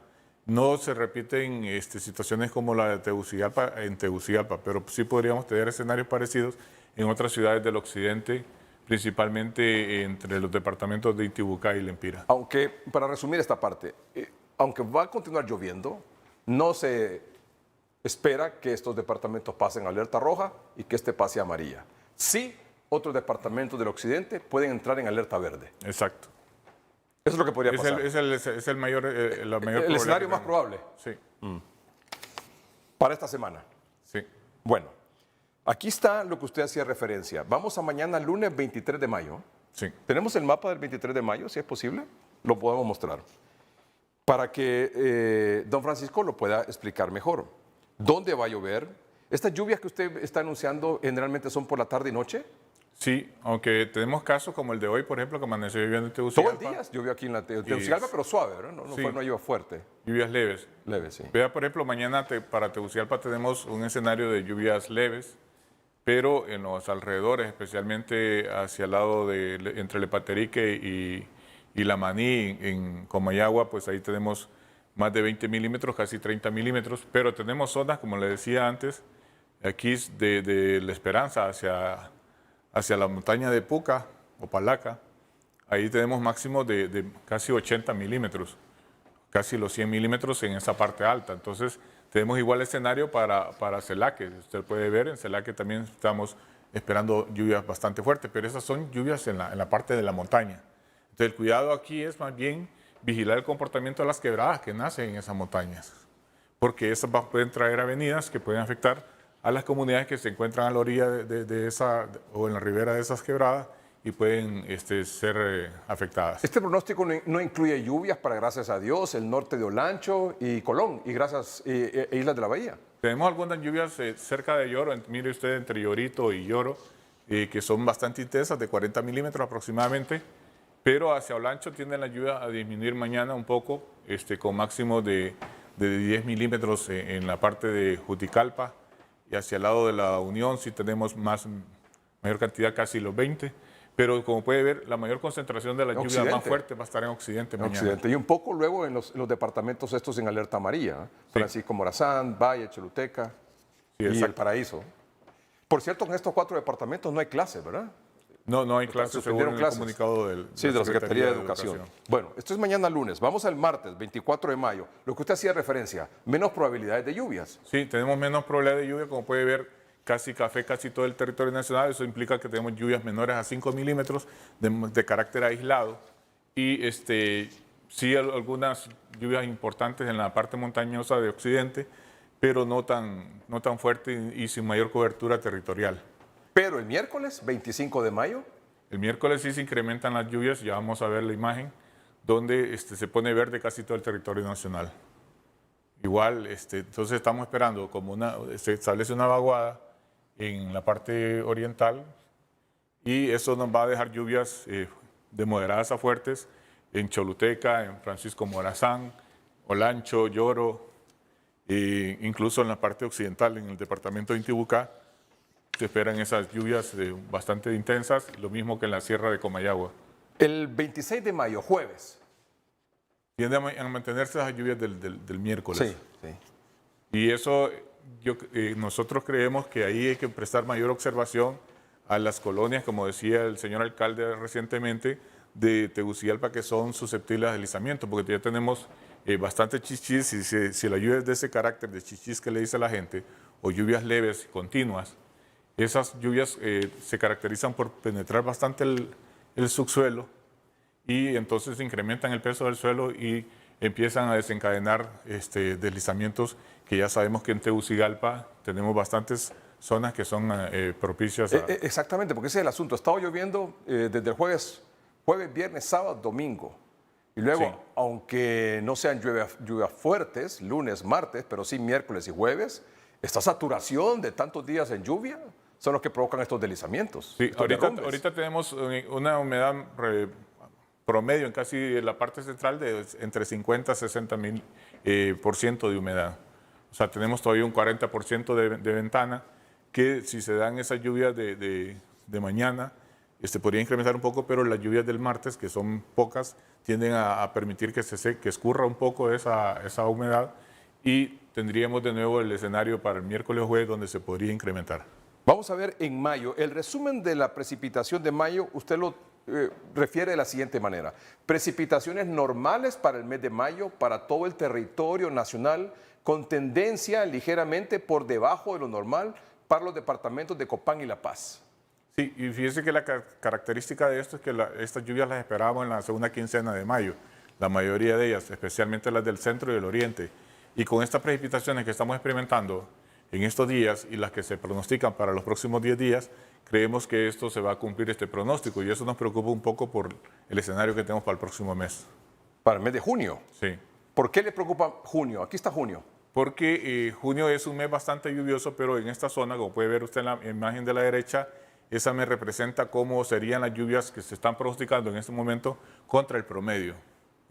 No se repiten situaciones como la de Tegucigalpa, pero sí podríamos tener escenarios parecidos en otras ciudades del occidente, principalmente entre los departamentos de Intibucá y Lempira. Aunque, para resumir esta parte, aunque va a continuar lloviendo, no se espera que estos departamentos pasen a alerta roja y que este pase a amarilla. Sí, otros departamentos del occidente pueden entrar en alerta verde. Exacto. Eso es lo que podría pasar. Es el mayor, la mayor el escenario más probable Sí, para esta semana. sí. Bueno, aquí está lo que usted hacía referencia. Vamos a mañana, lunes 23 de mayo. Sí. ¿Tenemos el mapa del 23 de mayo, si es posible? Lo podemos mostrar. Para que don Francisco lo pueda explicar mejor. ¿Dónde va a llover? ¿Estas lluvias que usted está anunciando generalmente son por la tarde y noche? Sí, aunque tenemos casos como el de hoy, por ejemplo, que amaneció lloviendo en Todo Tegucigalpa. el día llovió aquí en la Tegucigalpa, pero suave, ¿verdad? No Sí. fue una lluvia fuerte. Lluvias leves. Leve, sí. Vea, por ejemplo, mañana para Tegucigalpa tenemos un escenario de lluvias leves, pero en los alrededores, especialmente hacia el lado entre Lepaterique y La Maní, en Comayagua, pues ahí tenemos más de 20 milímetros, casi 30 milímetros, pero tenemos zonas, como le decía antes, aquí de La Esperanza hacia la montaña de Puca o Palaca, ahí tenemos máximos de casi 80 milímetros, casi los 100 milímetros en esa parte alta. Entonces, tenemos igual escenario para Celaque. Usted puede ver, en Celaque también estamos esperando lluvias bastante fuertes, pero esas son lluvias en la parte de la montaña. Entonces, el cuidado aquí es más bien vigilar el comportamiento de las quebradas que nacen en esas montañas, porque esas pueden traer avenidas que pueden afectar a las comunidades que se encuentran a la orilla de esa o en la ribera de esas quebradas y pueden ser afectadas. Este pronóstico no incluye lluvias para, gracias a Dios, el norte de Olancho y Colón y Islas de la Bahía. Tenemos algunas lluvias cerca de Lloro, mire usted, entre Llorito y Lloro, que son bastante intensas, de 40 milímetros aproximadamente, pero hacia Olancho tienden la lluvia a disminuir mañana un poco, con máximo de 10 milímetros en la parte de Juticalpa, y hacia el lado de la Unión sí tenemos mayor cantidad, casi los 20, pero como puede ver, la mayor concentración de la lluvia más fuerte va a estar en Occidente mañana. Occidente. Y un poco luego en los departamentos estos en alerta amarilla, Sí. Francisco Morazán, Valle, Choluteca Sí, y exacto. El Paraíso. Por cierto, en estos 4 departamentos no hay clases, ¿verdad? No hay clases, según suspendieron el clases. comunicado de la Secretaría de Educación. Bueno, esto es mañana lunes. Vamos al martes, 24 de mayo. Lo que usted hacía referencia, menos probabilidades de lluvias. Sí, tenemos menos probabilidad de lluvia, como puede ver, casi todo el territorio nacional. Eso implica que tenemos lluvias menores a 5 milímetros de carácter aislado. Y sí algunas lluvias importantes en la parte montañosa de Occidente, pero no tan fuerte y sin mayor cobertura territorial. Pero el miércoles, 25 de mayo, El miércoles sí se incrementan las lluvias, ya vamos a ver la imagen, donde se pone verde casi todo el territorio nacional. Igual, entonces estamos esperando, se establece una vaguada en la parte oriental y eso nos va a dejar lluvias de moderadas a fuertes en Choluteca, en Francisco Morazán, Olancho, Lloro, incluso en la parte occidental, en el departamento de Intibucá, se esperan esas lluvias bastante intensas, lo mismo que en la sierra de Comayagua. el 26 de mayo, jueves. Tienden a mantenerse las lluvias del miércoles. Sí, sí. Y eso, nosotros creemos que ahí hay que prestar mayor observación a las colonias, como decía el señor alcalde recientemente, de Tegucigalpa, que son susceptibles de deslizamiento, porque ya tenemos bastante chichis, y si la lluvia es de ese carácter de chichis que le dice la gente, o lluvias leves y continuas, esas lluvias se caracterizan por penetrar bastante el subsuelo y entonces incrementan el peso del suelo y empiezan a desencadenar deslizamientos que ya sabemos que en Tegucigalpa tenemos bastantes zonas que son propicias a... Exactamente, porque ese es el asunto. Ha estado lloviendo desde el jueves, viernes, sábado, domingo. Y luego, Sí. aunque no sean lluvias fuertes, lunes, martes, pero sí miércoles y jueves, esta saturación de tantos días en lluvia son los que provocan estos deslizamientos. Sí, estos derrumbes. ahorita tenemos una humedad promedio en casi la parte central de entre 50 a 60 mil % de humedad. O sea, tenemos todavía un 40% de ventana que si se dan esas lluvias de mañana, podría incrementar un poco, pero las lluvias del martes, que son pocas, tienden a permitir que que escurra un poco esa humedad y tendríamos de nuevo el escenario para el miércoles o jueves donde se podría incrementar. Vamos a ver en mayo. El resumen de la precipitación de mayo, usted lo refiere de la siguiente manera. Precipitaciones normales para el mes de mayo, para todo el territorio nacional, con tendencia ligeramente por debajo de lo normal para los departamentos de Copán y La Paz. Sí, y fíjese que la característica de esto es que estas lluvias las esperábamos en la segunda quincena de mayo, la mayoría de ellas, especialmente las del centro y del oriente. Y con estas precipitaciones que estamos experimentando en estos días y las que se pronostican para los próximos 10 días, creemos que esto se va a cumplir este pronóstico y eso nos preocupa un poco por el escenario que tenemos para el próximo mes. Para el mes de junio. Sí. ¿Por qué le preocupa junio? Aquí está junio. Porque junio es un mes bastante lluvioso, pero en esta zona, como puede ver usted en la imagen de la derecha, esa me representa cómo serían las lluvias que se están pronosticando en este momento contra el promedio.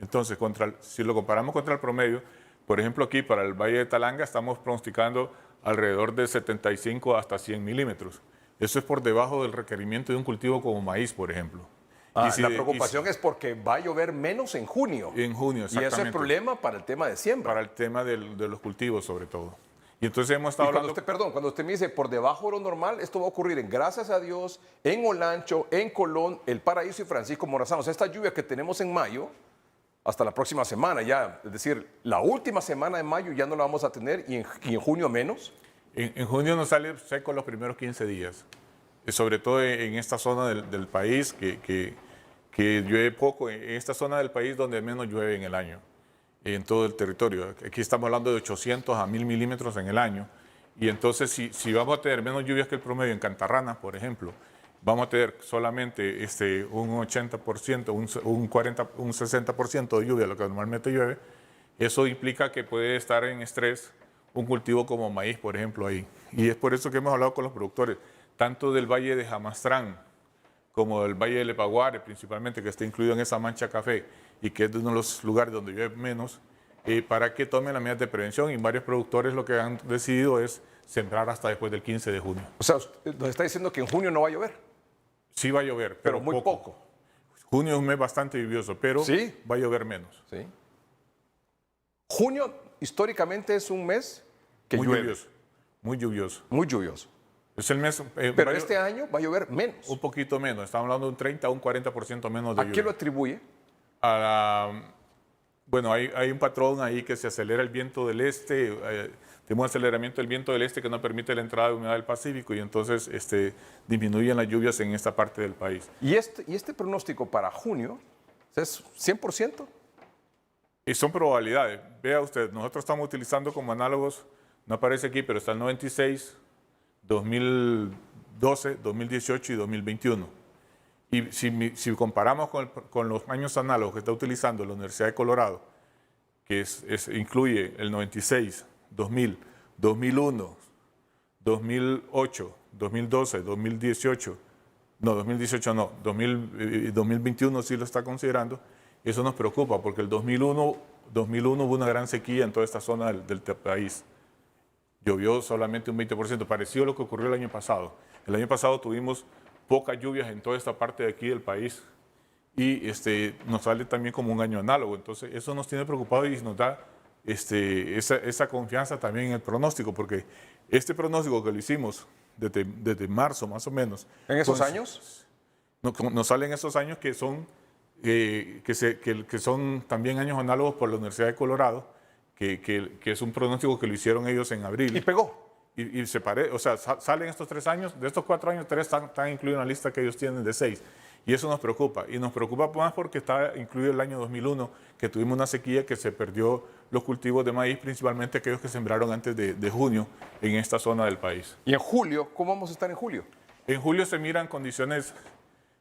Entonces, si lo comparamos contra el promedio, por ejemplo, aquí para el Valle de Talanga estamos pronosticando alrededor de 75 hasta 100 milímetros. Eso es por debajo del requerimiento de un cultivo como maíz, por ejemplo. La preocupación es porque va a llover menos en junio. En junio, Y exactamente. eso es problema para el tema de siembra. Para el tema de los cultivos, sobre todo. Y entonces hemos estado hablando... Cuando usted me dice por debajo de lo normal, esto va a ocurrir en Gracias a Dios, en Olancho, en Colón, El Paraíso y Francisco Morazán. O sea, esta lluvia que tenemos en mayo, hasta la próxima semana ya, es decir, la última semana de mayo ya no la vamos a tener y en junio menos. En junio nos sale seco los primeros 15 días, sobre todo en esta zona del país que llueve poco, en esta zona del país donde menos llueve en el año, en todo el territorio. Aquí estamos hablando de 800 a 1000 milímetros en el año. Y entonces, si vamos a tener menos lluvias que el promedio en Cantarrana, por ejemplo, vamos a tener solamente un 80%, un 60% de lluvia, lo que normalmente llueve, eso implica que puede estar en estrés un cultivo como maíz, por ejemplo, ahí. Y es por eso que hemos hablado con los productores, tanto del Valle de Jamastrán como del Valle de Lepaguare, principalmente, que está incluido en esa mancha café y que es uno de los lugares donde llueve menos, para que tomen las medidas de prevención. Y varios productores lo que han decidido es sembrar hasta después del 15 de junio. O sea, nos está diciendo que en junio no va a llover. Sí va a llover, Pero muy poco. Junio es un mes bastante lluvioso, pero ¿Sí? va a llover menos. ¿Sí? Junio históricamente es un mes que Muy llueve. lluvioso, muy lluvioso. Muy lluvioso. Es el mes... Pero este año va a llover menos. Un poquito menos, estamos hablando de un 30 a un 40% menos de ¿A lluvia. qué lo atribuye? Bueno, hay un patrón ahí que se acelera el viento del este, tenemos un aceleramiento del viento del este que no permite la entrada de humedad del Pacífico y entonces disminuyen las lluvias en esta parte del país. ¿Y este pronóstico para junio es 100%? Y son probabilidades. Vea usted, nosotros estamos utilizando como análogos, no aparece aquí, pero está el 96, 2012, 2018 y 2021. Y si comparamos con los años análogos que está utilizando la Universidad de Colorado, que incluye el 96, 2000, 2001, 2008, 2012, 2018, no, 2018 no, 2021 sí lo está considerando, eso nos preocupa porque el 2001 hubo una gran sequía en toda esta zona del país. Llovió solamente un 20%, parecido a lo que ocurrió el año pasado. El año pasado tuvimos pocas lluvias en toda esta parte de aquí del país y nos sale también como un año análogo. Entonces eso nos tiene preocupados y nos da esa confianza también en el pronóstico, porque este pronóstico que lo hicimos desde marzo más o menos. ¿En esos años? Nos salen esos años que son, que son también años análogos por la Universidad de Colorado, que es un pronóstico que lo hicieron ellos en abril. Y pegó. O sea, salen estos 3 años, de estos 4 años, 3 están incluidos en la lista que ellos tienen de 6. Y eso nos preocupa. Y nos preocupa más porque está incluido el año 2001, que tuvimos una sequía que se perdió los cultivos de maíz, principalmente aquellos que sembraron antes de junio en esta zona del país. Y en julio, ¿cómo vamos a estar en julio? En julio se miran condiciones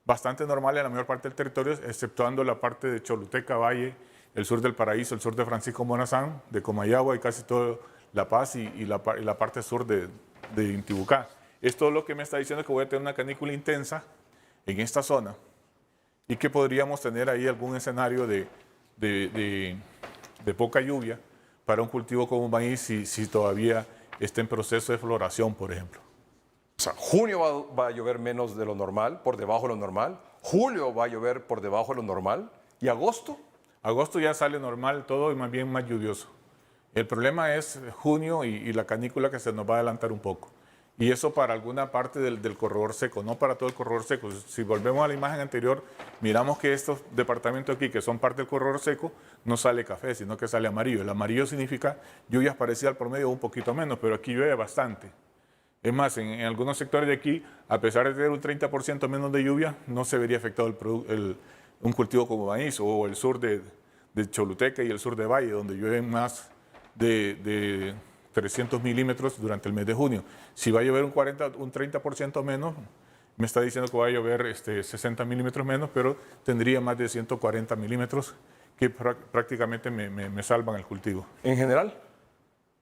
bastante normales en la mayor parte del territorio, exceptuando la parte de Choluteca, Valle, el sur del Paraíso, el sur de Francisco Morazán, de Comayagua y casi todo La Paz y la parte sur de Intibucá. Esto es lo que me está diciendo que voy a tener una canícula intensa en esta zona y que podríamos tener ahí algún escenario de poca lluvia para un cultivo como maíz si todavía está en proceso de floración, por ejemplo. O sea, junio va a llover menos de lo normal, por debajo de lo normal. Julio va a llover por debajo de lo normal. ¿Y agosto? Agosto ya sale normal todo y más bien más lluvioso. El problema es junio y la canícula que se nos va a adelantar un poco. Y eso para alguna parte del corredor seco, no para todo el corredor seco. Si volvemos a la imagen anterior, miramos que estos departamentos aquí, que son parte del corredor seco, no sale café, sino que sale amarillo. El amarillo significa lluvias parecidas al promedio, un poquito menos, pero aquí llueve bastante. Es más, en algunos sectores de aquí, a pesar de tener un 30% menos de lluvia, no se vería afectado un cultivo como maíz, o el sur de Choluteca y el sur de Valle, donde llueven más de 300 milímetros durante el mes de junio. Si va a llover un 30% menos, me está diciendo que va a llover 60 milímetros menos, pero tendría más de 140 milímetros que prácticamente me salvan el cultivo. ¿En general?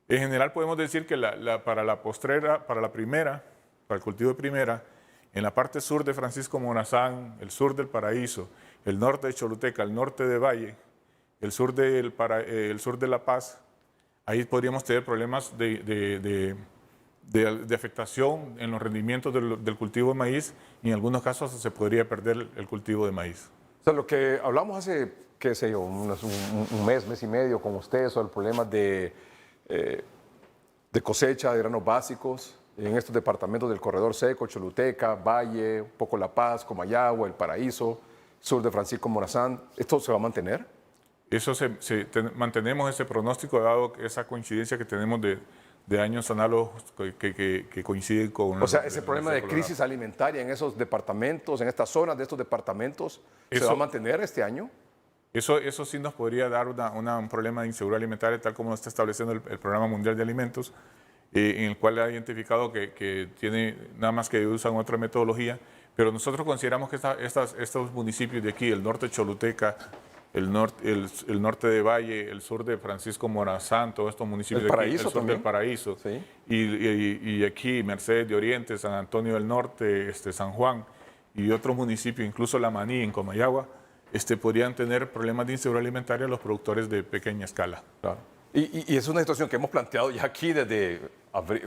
En general podemos decir que para la postrera, para el cultivo de primera, en la parte sur de Francisco Morazán, el sur del Paraíso, el norte de Choluteca, el norte de Valle, el sur de La Paz, ahí podríamos tener problemas de afectación en los rendimientos del cultivo de maíz y en algunos casos se podría perder el cultivo de maíz. O sea, lo que hablamos hace, qué sé yo, un mes y medio con ustedes sobre el problema de cosecha de granos básicos en estos departamentos del corredor seco, Choluteca, Valle, un poco La Paz, Comayagua, El Paraíso, sur de Francisco Morazán. ¿Esto se va a mantener? Eso mantenemos ese pronóstico dado esa coincidencia que tenemos de años análogos que coinciden con... O sea, ese problema de crisis alimentaria en esos departamentos, en estas zonas de estos departamentos, ¿se va a mantener este año? Eso sí nos podría dar un problema de inseguridad alimentaria, tal como está estableciendo el Programa Mundial de Alimentos, en el cual ha identificado que tiene nada más que usan otra metodología, pero nosotros consideramos que estos municipios de aquí, el norte de Choluteca, el norte de Valle, el sur de Francisco Morazán, todos estos municipios de aquí, el sur del Paraíso, sí. y aquí Mercedes de Oriente, San Antonio del Norte, San Juan y otros municipios, incluso La Maní en Comayagua, podrían tener problemas de inseguridad alimentaria los productores de pequeña escala. Claro. Y es una situación que hemos planteado ya aquí desde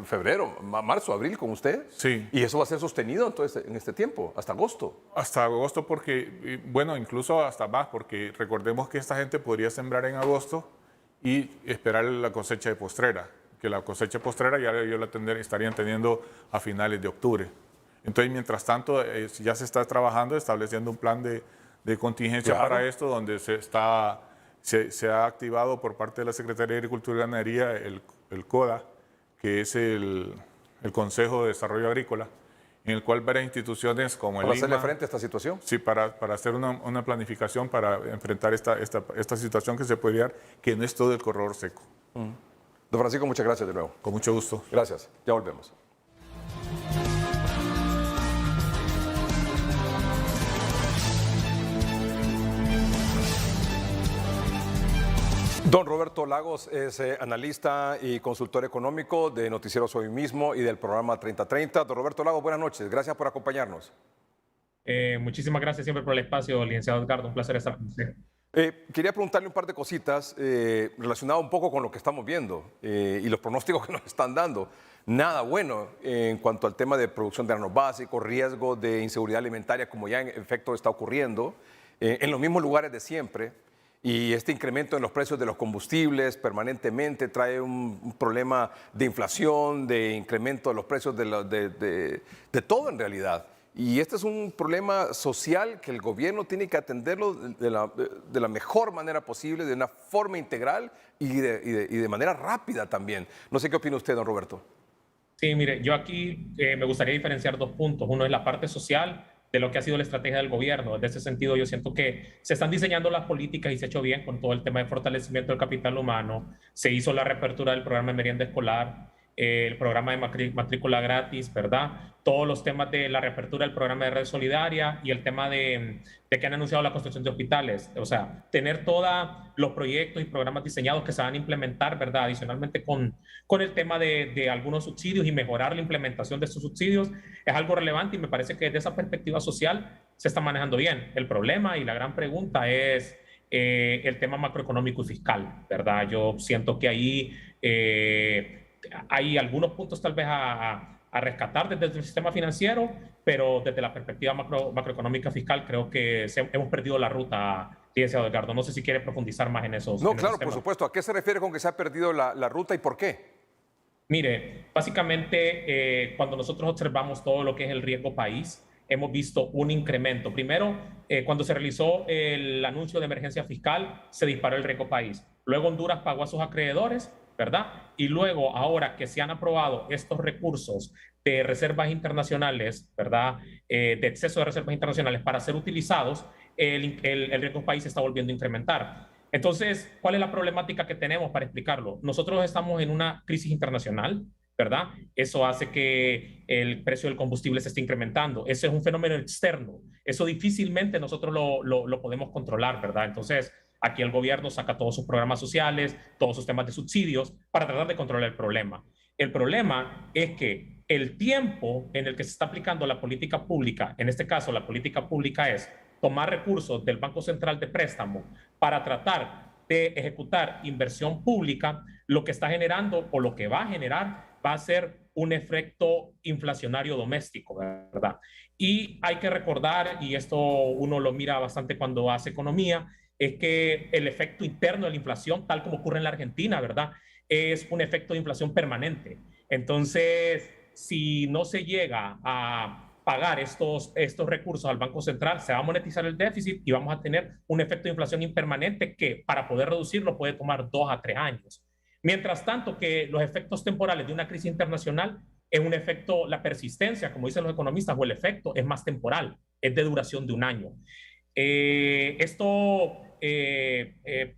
febrero, marzo, abril con usted. Sí. Y eso va a ser sostenido entonces en este tiempo, hasta agosto. Hasta agosto porque, bueno, incluso hasta más, porque recordemos que esta gente podría sembrar en agosto y esperar la cosecha de postrera, que la cosecha postrera ya estarían teniendo a finales de octubre. Entonces, mientras tanto, ya se está trabajando, estableciendo un plan de contingencia para esto, donde se ha activado por parte de la Secretaría de Agricultura y Ganadería el CODA, que es el Consejo de Desarrollo Agrícola, en el cual varias instituciones como el INMA... ¿Para hacerle frente a esta situación? Sí, para hacer una planificación para enfrentar esta situación que se puede dar, que no es todo el corredor seco. Don Francisco, muchas gracias de nuevo. Con mucho gusto. Gracias. Ya volvemos. Don Roberto Lagos es analista y consultor económico de Noticieros Hoy Mismo y del programa 3030. Don Roberto Lagos, buenas noches. Gracias por acompañarnos. Muchísimas gracias siempre por el espacio, licenciado Edgardo. Un placer estar con usted. Quería preguntarle un par de cositas relacionadas un poco con lo que estamos viendo y los pronósticos que nos están dando. Nada bueno en cuanto al tema de producción de granos básicos, riesgo de inseguridad alimentaria, como ya en efecto está ocurriendo, en los mismos lugares de siempre. Y este incremento en los precios de los combustibles permanentemente trae un problema de inflación, de incremento de los precios de todo en realidad. Y este es un problema social que el gobierno tiene que atenderlo de la mejor manera posible, de una forma integral y de manera rápida también. No sé qué opina usted, don Roberto. Sí, mire, yo aquí me gustaría diferenciar dos puntos. Uno es la parte social de lo que ha sido la estrategia del gobierno. En ese sentido, yo siento que se están diseñando las políticas y se ha hecho bien con todo el tema de fortalecimiento del capital humano. Se hizo la reapertura del programa de merienda escolar, el programa de matrícula gratis, ¿verdad? Todos los temas de la reapertura del programa de red solidaria y el tema de que han anunciado la construcción de hospitales. O sea, tener todos los proyectos y programas diseñados que se van a implementar, ¿verdad? Adicionalmente con el tema de algunos subsidios y mejorar la implementación de estos subsidios es algo relevante y me parece que desde esa perspectiva social se está manejando bien. El problema y la gran pregunta es el tema macroeconómico y fiscal, ¿verdad? Yo siento que ahí hay algunos puntos tal vez a rescatar desde el sistema financiero, pero desde la perspectiva macroeconómica fiscal creo que hemos perdido la ruta, licenciado Edgardo. No sé si quiere profundizar más en esos No, en claro, esos por temas. supuesto. ¿A qué se refiere con que se ha perdido la ruta y por qué? Mire, básicamente cuando nosotros observamos todo lo que es el riesgo país, hemos visto un incremento. Primero, cuando se realizó el anuncio de emergencia fiscal, se disparó el riesgo país. Luego Honduras pagó a sus acreedores, ¿verdad? Y luego, ahora que se han aprobado estos recursos de reservas internacionales, ¿verdad? De exceso de reservas internacionales para ser utilizados, el riesgo país se está volviendo a incrementar. Entonces, ¿cuál es la problemática que tenemos para explicarlo? Nosotros estamos en una crisis internacional, ¿verdad? Eso hace que el precio del combustible se esté incrementando. Ese es un fenómeno externo. Eso difícilmente nosotros lo podemos controlar, ¿verdad? Entonces, aquí el gobierno saca todos sus programas sociales, todos sus temas de subsidios para tratar de controlar el problema. El problema es que el tiempo en el que se está aplicando la política pública, en este caso la política pública es tomar recursos del Banco Central de Préstamo para tratar de ejecutar inversión pública, lo que está generando o lo que va a generar va a ser un efecto inflacionario doméstico, ¿verdad? Y hay que recordar, y esto uno lo mira bastante cuando hace economía, es que el efecto interno de la inflación, tal como ocurre en la Argentina, ¿verdad? Es un efecto de inflación permanente. Entonces, si no se llega a pagar estos recursos al Banco Central, se va a monetizar el déficit y vamos a tener un efecto de inflación impermanente que para poder reducirlo puede tomar 2 a 3 años. Mientras tanto que los efectos temporales de una crisis internacional es un efecto, la persistencia, como dicen los economistas, o el efecto es más temporal, es de duración de 1 año. Esto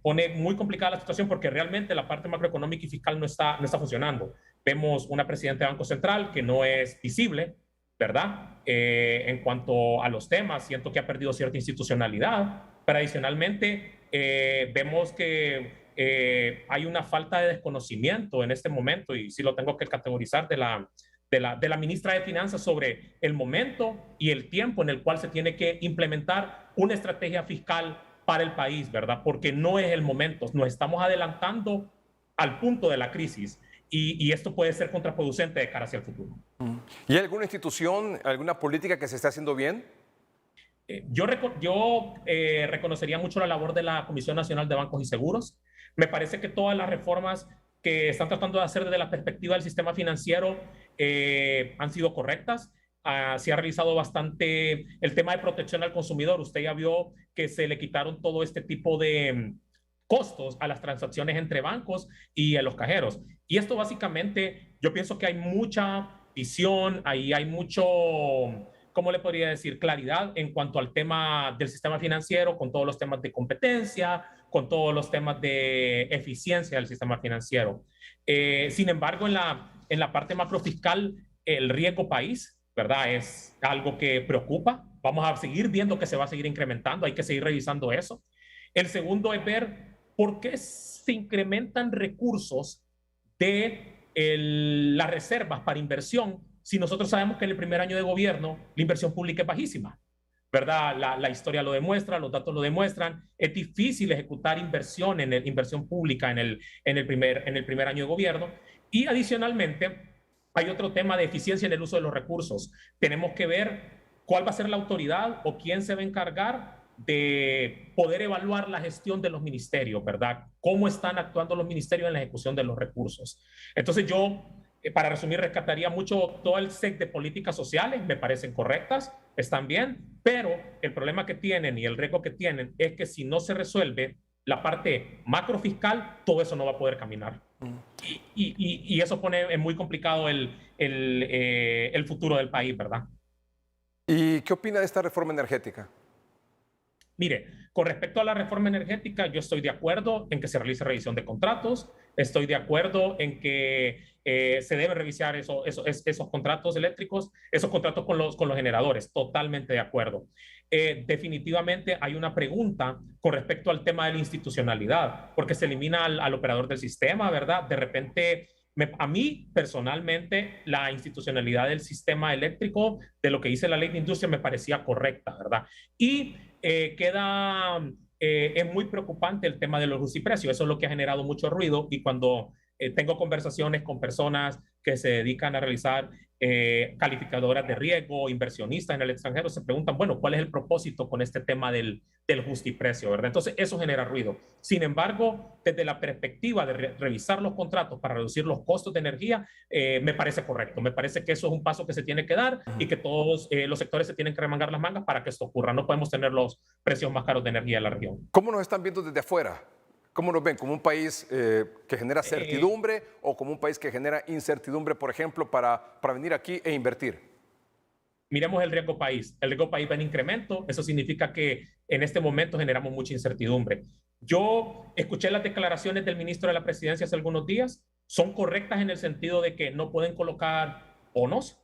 pone muy complicada la situación porque realmente la parte macroeconómica y fiscal no está funcionando. Vemos una presidenta de Banco Central que no es visible, ¿verdad? En cuanto a los temas, siento que ha perdido cierta institucionalidad, pero adicionalmente vemos que hay una falta de desconocimiento en este momento, y sí lo tengo que categorizar, de la ministra de Finanzas sobre el momento y el tiempo en el cual se tiene que implementar una estrategia fiscal para el país, ¿verdad? Porque no es el momento, nos estamos adelantando al punto de la crisis y esto puede ser contraproducente de cara hacia el futuro. ¿Y hay alguna institución, alguna política que se esté haciendo bien? Yo reconocería mucho la labor de la Comisión Nacional de Bancos y Seguros. Me parece que todas las reformas que están tratando de hacer desde la perspectiva del sistema financiero han sido correctas. Se ha realizado bastante el tema de protección al consumidor. Usted ya vio que se le quitaron todo este tipo de costos a las transacciones entre bancos y a los cajeros. Y esto básicamente, yo pienso que hay mucha visión, ahí hay mucho, ¿cómo le podría decir? Claridad en cuanto al tema del sistema financiero, con todos los temas de competencia, con todos los temas de eficiencia del sistema financiero. Sin embargo, en la parte macrofiscal, el riesgo país, ¿verdad? Es algo que preocupa. Vamos a seguir viendo que se va a seguir incrementando, hay que seguir revisando eso. El segundo es ver por qué se incrementan recursos de las reservas para inversión si nosotros sabemos que en el primer año de gobierno la inversión pública es bajísima, ¿verdad? La historia lo demuestra, los datos lo demuestran. Es difícil ejecutar inversión pública en el primer año de gobierno. Y adicionalmente, hay otro tema de eficiencia en el uso de los recursos. Tenemos que ver cuál va a ser la autoridad o quién se va a encargar de poder evaluar la gestión de los ministerios, ¿verdad? Cómo están actuando los ministerios en la ejecución de los recursos. Entonces yo, para resumir, rescataría mucho todo el set de políticas sociales, me parecen correctas, están bien, pero el problema que tienen y el riesgo que tienen es que si no se resuelve la parte macrofiscal, todo eso no va a poder caminar. Y eso pone muy complicado el futuro del país, ¿verdad? ¿Y qué opina de esta reforma energética? Mire, con respecto a la reforma energética, yo estoy de acuerdo en que se realice revisión de contratos, estoy de acuerdo en que se debe revisar esos contratos eléctricos, esos contratos con los generadores, totalmente de acuerdo. Definitivamente hay una pregunta con respecto al tema de la institucionalidad, porque se elimina al operador del sistema, ¿verdad? De repente, a mí personalmente la institucionalidad del sistema eléctrico, de lo que dice la ley de industria, me parecía correcta, ¿verdad? Y es muy preocupante el tema de los justiprecios. Eso es lo que ha generado mucho ruido, y cuando tengo conversaciones con personas que se dedican a realizar calificadoras de riesgo, inversionistas en el extranjero, se preguntan, bueno, ¿cuál es el propósito con este tema del justiprecio, ¿verdad? Entonces, eso genera ruido. Sin embargo, desde la perspectiva de revisar los contratos para reducir los costos de energía, me parece correcto. Me parece que eso es un paso que se tiene que dar y que todos los sectores se tienen que remangar las mangas para que esto ocurra. No podemos tener los precios más caros de energía en la región. ¿Cómo nos están viendo desde afuera? ¿Cómo nos ven? ¿Como un país que genera certidumbre o como un país que genera incertidumbre, por ejemplo, para venir aquí e invertir? Miremos el riesgo país. El riesgo país va en incremento. Eso significa que en este momento generamos mucha incertidumbre. Yo escuché las declaraciones del ministro de la Presidencia hace algunos días. Son correctas en el sentido de que no pueden colocar bonos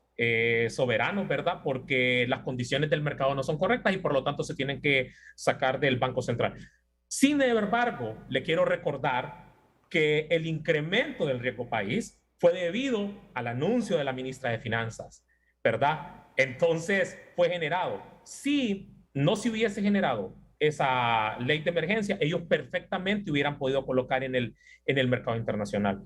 soberanos, ¿verdad? Porque las condiciones del mercado no son correctas y por lo tanto se tienen que sacar del Banco Central. Sin embargo, le quiero recordar que el incremento del riesgo país fue debido al anuncio de la ministra de Finanzas, ¿verdad? Entonces fue generado. Si no se hubiese generado esa ley de emergencia, ellos perfectamente hubieran podido colocar en el mercado internacional.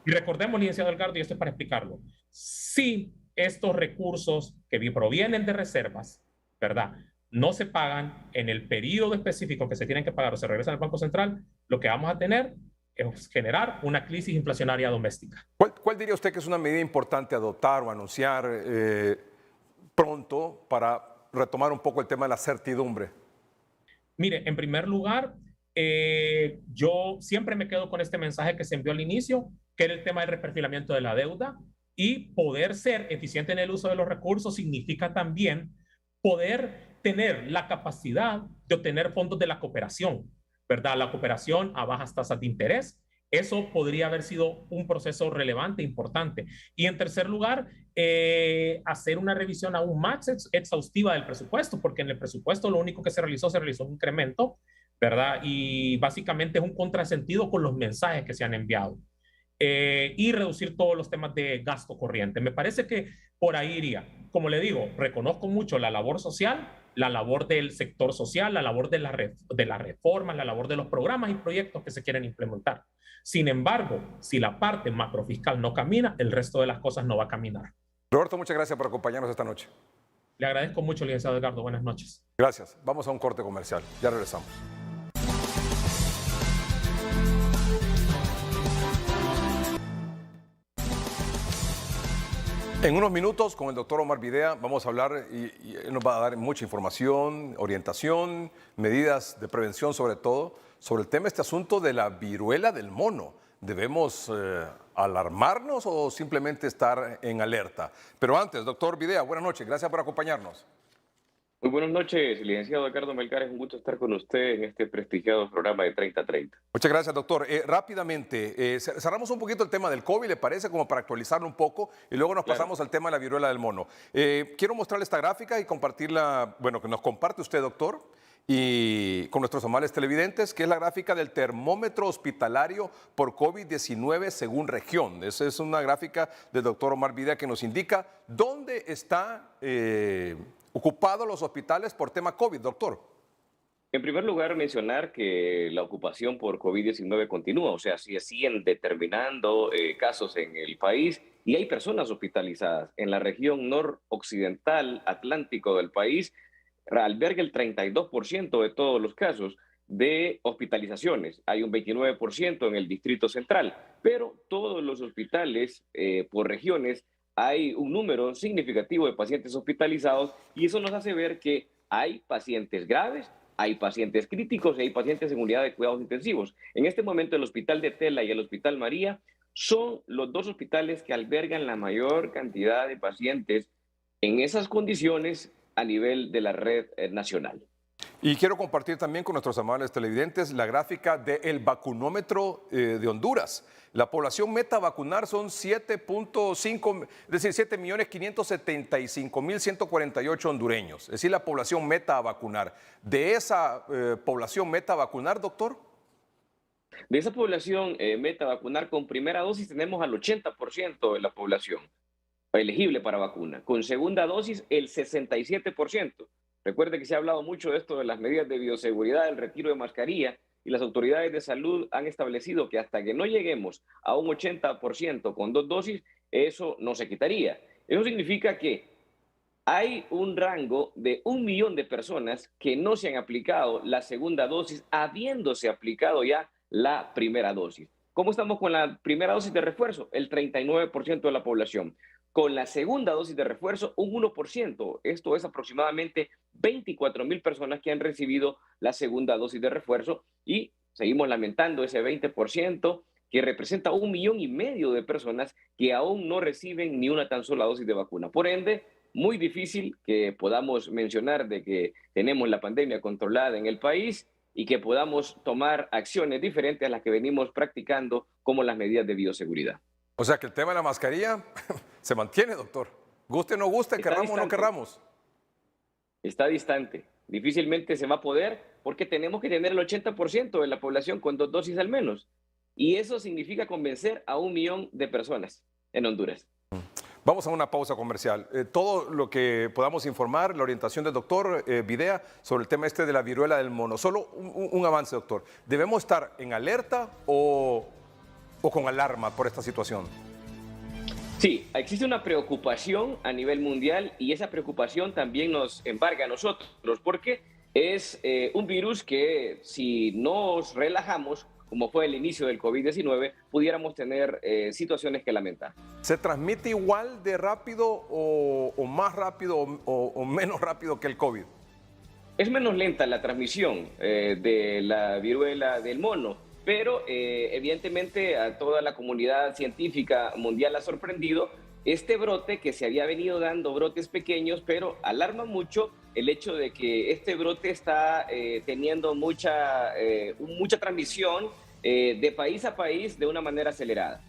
Y recordemos, licenciado Edgardo, y esto es para explicarlo, si estos recursos que provienen de reservas, ¿verdad?, no se pagan en el periodo específico que se tienen que pagar o se regresan al Banco Central, lo que vamos a tener es generar una crisis inflacionaria doméstica. ¿Cuál diría usted que es una medida importante adoptar o anunciar pronto para retomar un poco el tema de la certidumbre? Mire, en primer lugar, yo siempre me quedo con este mensaje que se envió al inicio, que era el tema del reperfilamiento de la deuda, y poder ser eficiente en el uso de los recursos significa también poder tener la capacidad de obtener fondos de la cooperación, ¿verdad? La cooperación a bajas tasas de interés. Eso podría haber sido un proceso relevante, importante. Y en tercer lugar, hacer una revisión aún más exhaustiva del presupuesto, porque en el presupuesto lo único que se realizó un incremento, ¿verdad? Y básicamente es un contrasentido con los mensajes que se han enviado. Y reducir todos los temas de gasto corriente. Me parece que por ahí iría. Como le digo, reconozco mucho la labor social, la labor del sector social, la labor de la reforma, la labor de los programas y proyectos que se quieren implementar. Sin embargo, si la parte macrofiscal no camina, el resto de las cosas no va a caminar. Roberto, muchas gracias por acompañarnos esta noche. Le agradezco mucho, licenciado Edgardo. Buenas noches. Gracias. Vamos a un corte comercial. Ya regresamos. En unos minutos con el doctor Omar Videa vamos a hablar y él nos va a dar mucha información, orientación, medidas de prevención sobre todo, sobre el tema, este asunto de la viruela del mono. ¿Debemos alarmarnos o simplemente estar en alerta? Pero antes, doctor Videa, buenas noches, gracias por acompañarnos. Muy buenas noches, licenciado Edgardo Melgar. Es un gusto estar con usted en este prestigiado programa de 30-30. Muchas gracias, doctor. Rápidamente, cerramos un poquito el tema del COVID, ¿le parece? Como para actualizarlo un poco, y luego nos pasamos al tema de la viruela del mono. Quiero mostrarle esta gráfica y compartirla, bueno, que nos comparte usted, doctor, y con nuestros amables televidentes, que es la gráfica del termómetro hospitalario por COVID-19 según región. Esa es una gráfica del doctor Omar Videa que nos indica dónde está ocupados los hospitales por tema COVID, doctor. En primer lugar, mencionar que la ocupación por COVID-19 continúa, o sea, se siguen determinando casos en el país y hay personas hospitalizadas. En la región noroccidental atlántico del país alberga el 32% de todos los casos de hospitalizaciones. Hay un 29% en el Distrito Central, pero todos los hospitales por regiones hay un número significativo de pacientes hospitalizados y eso nos hace ver que hay pacientes graves, hay pacientes críticos y hay pacientes en unidad de cuidados intensivos. En este momento el Hospital de Tela y el Hospital María son los dos hospitales que albergan la mayor cantidad de pacientes en esas condiciones a nivel de la red nacional. Y quiero compartir también con nuestros amables televidentes la gráfica del vacunómetro de Honduras. La población meta a vacunar son 7.5, es decir, 7.575.148 hondureños. Es decir, la población meta a vacunar. ¿De esa población meta a vacunar, doctor? De esa población meta a vacunar con primera dosis tenemos al 80% de la población elegible para vacuna. Con segunda dosis, el 67%. Recuerde que se ha hablado mucho de esto de las medidas de bioseguridad, el retiro de mascarilla, y las autoridades de salud han establecido que hasta que no lleguemos a un 80% con 2 dosis, eso no se quitaría. Eso significa que hay un rango de 1 millón de personas que no se han aplicado la segunda dosis, habiéndose aplicado ya la primera dosis. ¿Cómo estamos con la primera dosis de refuerzo? El 39% de la población. Con la segunda dosis de refuerzo, un 1%. Esto es aproximadamente 24,000 personas que han recibido la segunda dosis de refuerzo y seguimos lamentando ese 20% que representa 1,5 millones de personas que aún no reciben ni una tan sola dosis de vacuna. Por ende, muy difícil que podamos mencionar de que tenemos la pandemia controlada en el país y que podamos tomar acciones diferentes a las que venimos practicando, como las medidas de bioseguridad. O sea que el tema de la mascarilla se mantiene, doctor. Guste o no guste, querramos o no querramos. Está distante. Difícilmente se va a poder porque tenemos que tener el 80% de la población con 2 dosis al menos. Y eso significa convencer a 1 millón de personas en Honduras. Vamos a una pausa comercial. Todo lo que podamos informar, la orientación del doctor Videa sobre el tema de la viruela del mono. Solo un avance, doctor. ¿Debemos estar en alerta o con alarma por esta situación? Sí, existe una preocupación a nivel mundial y esa preocupación también nos embarga a nosotros porque es un virus que si nos relajamos, como fue el inicio del COVID-19, pudiéramos tener situaciones que lamentar. ¿Se transmite igual de rápido o más rápido o menos rápido que el COVID? Es menos lenta la transmisión de la viruela del mono, pero evidentemente a toda la comunidad científica mundial ha sorprendido este brote que se había venido dando, brotes pequeños, pero alarma mucho el hecho de que este brote está teniendo mucha transmisión de país a país de una manera acelerada.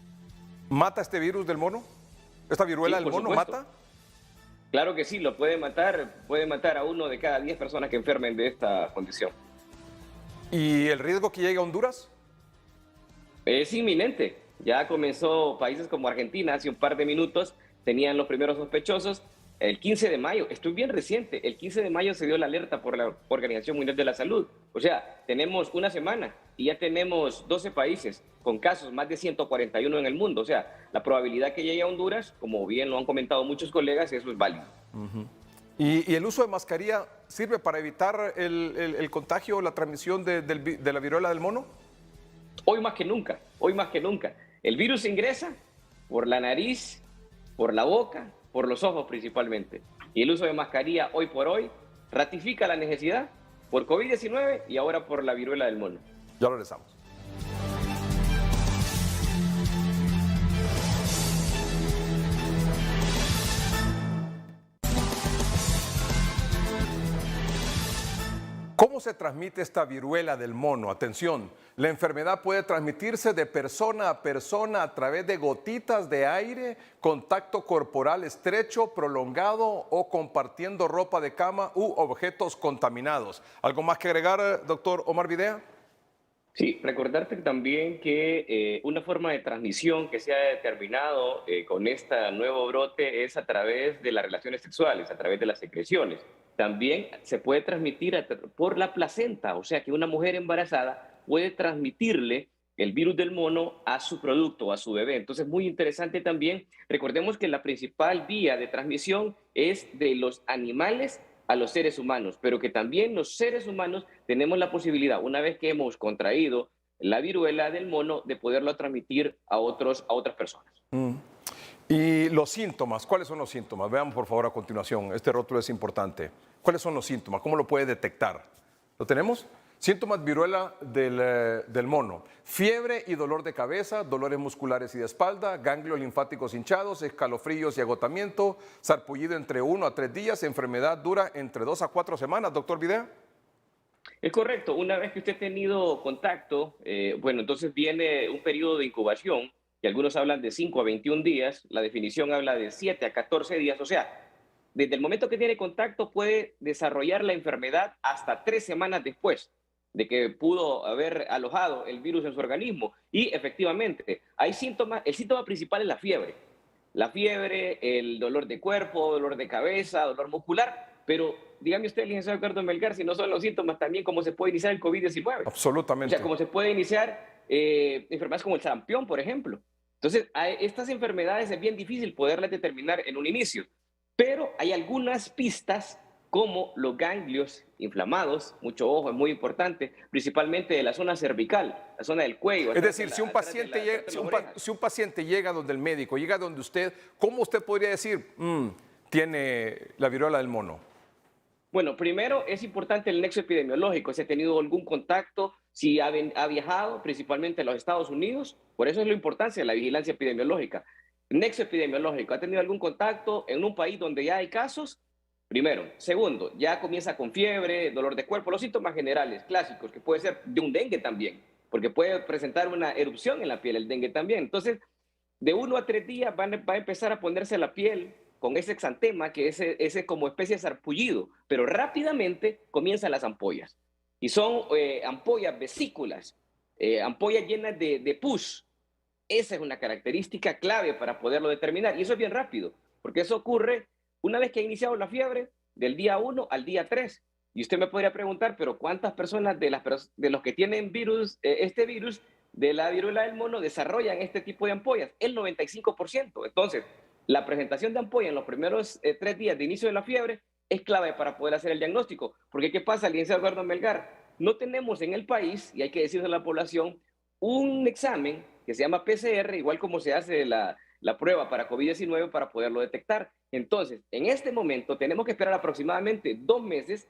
¿Mata este virus del mono? ¿Esta viruela del mono mata? Claro que sí, lo puede matar a 1 de cada 10 personas que enfermen de esta condición. ¿Y el riesgo que llegue a Honduras? Es inminente. Ya comenzó países como Argentina hace un par de minutos, tenían los primeros sospechosos. El 15 de mayo, esto es bien reciente, el 15 de mayo se dio la alerta por la Organización Mundial de la Salud. O sea, tenemos una semana y ya tenemos 12 países con casos, más de 141 en el mundo. O sea, la probabilidad que llegue a Honduras, como bien lo han comentado muchos colegas, eso es válido. ¿Y el uso de mascarilla sirve para evitar el contagio o la transmisión de la viruela del mono? Hoy más que nunca, hoy más que nunca. El virus ingresa por la nariz, por la boca, por los ojos principalmente. Y el uso de mascarilla hoy por hoy ratifica la necesidad por COVID-19 y ahora por la viruela del mono. Ya regresamos. ¿Cómo se transmite esta viruela del mono? Atención, la enfermedad puede transmitirse de persona a persona a través de gotitas de aire, contacto corporal estrecho, prolongado o compartiendo ropa de cama u objetos contaminados. ¿Algo más que agregar, doctor Omar Videa? Sí, recordarte también que una forma de transmisión que se ha determinado con este nuevo brote es a través de las relaciones sexuales, a través de las secreciones. También se puede transmitir por la placenta, o sea que una mujer embarazada puede transmitirle el virus del mono a su producto, a su bebé. Entonces, muy interesante también. Recordemos que la principal vía de transmisión es de los animales a los seres humanos, pero que también los seres humanos tenemos la posibilidad, una vez que hemos contraído la viruela del mono, de poderlo transmitir a otras personas. Y los síntomas, ¿cuáles son los síntomas? Veamos por favor a continuación, este rótulo es importante. ¿Cuáles son los síntomas? ¿Cómo lo puede detectar? ¿Lo tenemos? Síntomas viruela del mono: fiebre y dolor de cabeza, dolores musculares y de espalda, ganglios linfáticos hinchados, escalofríos y agotamiento, sarpullido entre 1 a 3 días, enfermedad dura entre 2 a 4 semanas, doctor Videa. Es correcto. Una vez que usted ha tenido contacto, bueno, entonces viene un periodo de incubación, que algunos hablan de 5 a 21 días, la definición habla de 7 a 14 días, o sea, desde el momento que tiene contacto puede desarrollar la enfermedad hasta 3 semanas después de que pudo haber alojado el virus en su organismo. Y efectivamente, hay síntomas. El síntoma principal es la fiebre. La fiebre, el dolor de cuerpo, dolor de cabeza, dolor muscular. Pero dígame usted, licenciado Ricardo Melgar, si no son los síntomas, también cómo se puede iniciar el COVID-19. Absolutamente. O sea, cómo se puede iniciar enfermedades como el sarampión, por ejemplo. Entonces, a estas enfermedades es bien difícil poderlas determinar en un inicio. Pero hay algunas pistas, como los ganglios inflamados, mucho ojo, es muy importante, principalmente de la zona cervical, la zona del cuello. Es decir, si un paciente llega donde el médico, llega donde usted, ¿cómo usted podría decir, tiene la viruela del mono? Bueno, primero es importante el nexo epidemiológico, si ha tenido algún contacto, si ha viajado principalmente a los Estados Unidos, por eso es la importancia de la vigilancia epidemiológica. Nexo epidemiológico, ¿ha tenido algún contacto en un país donde ya hay casos? Primero. Segundo, ya comienza con fiebre, dolor de cuerpo, los síntomas generales, clásicos, que puede ser de un dengue también, porque puede presentar una erupción en la piel el dengue también. Entonces, de 1 a 3 días va a empezar a ponerse la piel con ese exantema, que es ese como especie de sarpullido, pero rápidamente comienzan las ampollas. Y son ampollas vesículas, ampollas llenas de pus. Esa es una característica clave para poderlo determinar. Y eso es bien rápido, porque eso ocurre una vez que ha iniciado la fiebre, del día 1 al día 3. Y usted me podría preguntar, pero ¿cuántas personas de los que tienen este virus de la viruela del mono desarrollan este tipo de ampollas? El 95%. Entonces, la presentación de ampolla en los primeros 3 días de inicio de la fiebre es clave para poder hacer el diagnóstico. Porque ¿qué pasa, licenciado Eduardo Melgar? No tenemos en el país, y hay que decirle a la población, un examen que se llama PCR, igual como se hace la prueba para COVID-19 para poderlo detectar. Entonces, en este momento tenemos que esperar aproximadamente 2 meses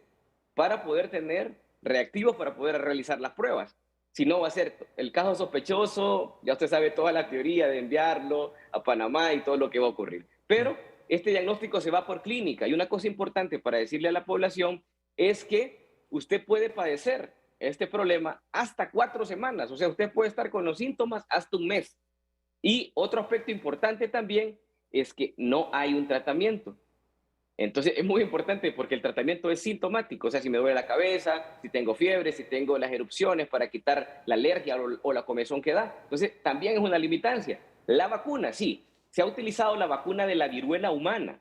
para poder tener reactivos para poder realizar las pruebas. Si no, va a ser el caso sospechoso, ya usted sabe toda la teoría de enviarlo a Panamá y todo lo que va a ocurrir. Pero este diagnóstico se va por clínica, y una cosa importante para decirle a la población es que usted puede padecer este problema hasta 4 semanas, o sea, usted puede estar con los síntomas hasta 1 mes. Y otro aspecto importante también es que no hay un tratamiento. Entonces es muy importante porque el tratamiento es sintomático, o sea, si me duele la cabeza, si tengo fiebre, si tengo las erupciones para quitar la alergia o la comezón que da. Entonces también es una limitancia. La vacuna, sí, se ha utilizado la vacuna de la viruela humana,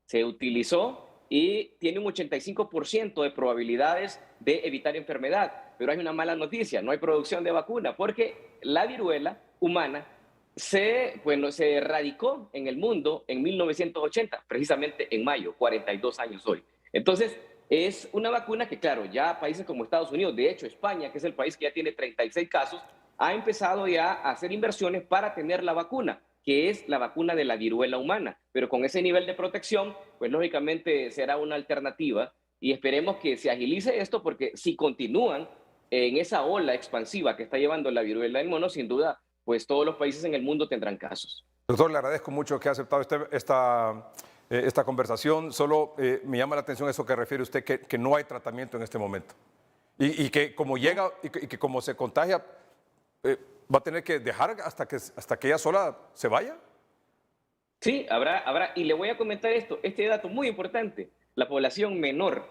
se utilizó y tiene un 85% de probabilidades de evitar enfermedad, pero hay una mala noticia, no hay producción de vacuna porque la viruela humana se erradicó en el mundo en 1980, precisamente en mayo, 42 años hoy. Entonces, es una vacuna que, claro, ya países como Estados Unidos, de hecho España, que es el país que ya tiene 36 casos, ha empezado ya a hacer inversiones para tener la vacuna, que es la vacuna de la viruela humana. Pero con ese nivel de protección, pues lógicamente será una alternativa y esperemos que se agilice esto porque si continúan en esa ola expansiva que está llevando la viruela del mono, sin duda, pues todos los países en el mundo tendrán casos. Doctor, le agradezco mucho que haya aceptado esta conversación. Solo me llama la atención eso que refiere usted, que no hay tratamiento en este momento. Y que como llega y que como se contagia, va a tener que dejar hasta que ella sola se vaya. Sí, habrá. Y le voy a comentar este dato muy importante. La población menor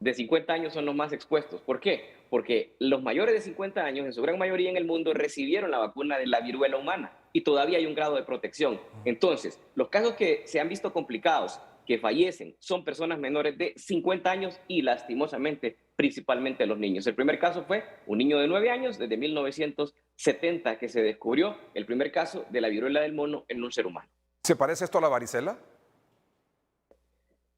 de 50 años son los más expuestos. ¿Por qué? Porque los mayores de 50 años, en su gran mayoría en el mundo, recibieron la vacuna de la viruela humana y todavía hay un grado de protección. Entonces, los casos que se han visto complicados, que fallecen, son personas menores de 50 años y lastimosamente, principalmente los niños. El primer caso fue un niño de 9 años, desde 1970 que se descubrió el primer caso de la viruela del mono en un ser humano. ¿Se parece esto a la varicela?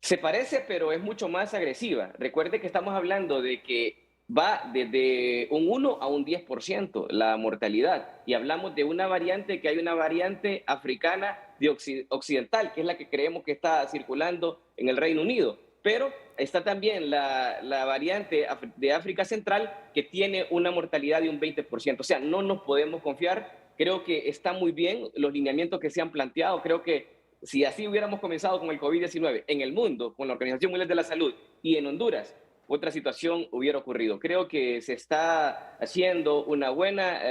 Se parece, pero es mucho más agresiva. Recuerde que estamos hablando de que va desde un 1 a un 10% la mortalidad. Y hablamos de una variante, que hay una variante africana de occidental, que es la que creemos que está circulando en el Reino Unido. pero está también la variante de África Central que tiene una mortalidad de un 20%. O sea, no nos podemos confiar. Creo que está muy bien los lineamientos que se han planteado. Creo que si así hubiéramos comenzado con el COVID-19 en el mundo, con la Organización Mundial de la Salud y en Honduras, otra situación hubiera ocurrido. Creo que se está haciendo una buena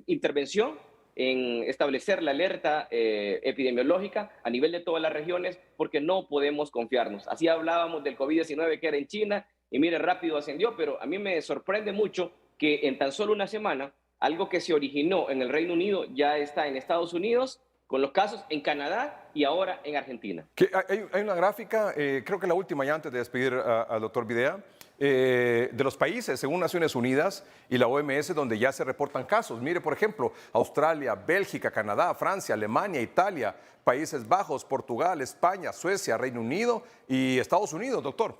intervención en establecer la alerta epidemiológica a nivel de todas las regiones, porque no podemos confiarnos. Así hablábamos del COVID-19 que era en China, y mire, rápido ascendió, pero a mí me sorprende mucho que en tan solo una semana, algo que se originó en el Reino Unido ya está en Estados Unidos, con los casos en Canadá y ahora en Argentina. Hay una gráfica, creo que la última ya antes de despedir al doctor Videa, de los países según Naciones Unidas y la OMS donde ya se reportan casos. Mire, por ejemplo, Australia, Bélgica, Canadá, Francia, Alemania, Italia, Países Bajos, Portugal, España, Suecia, Reino Unido y Estados Unidos, doctor.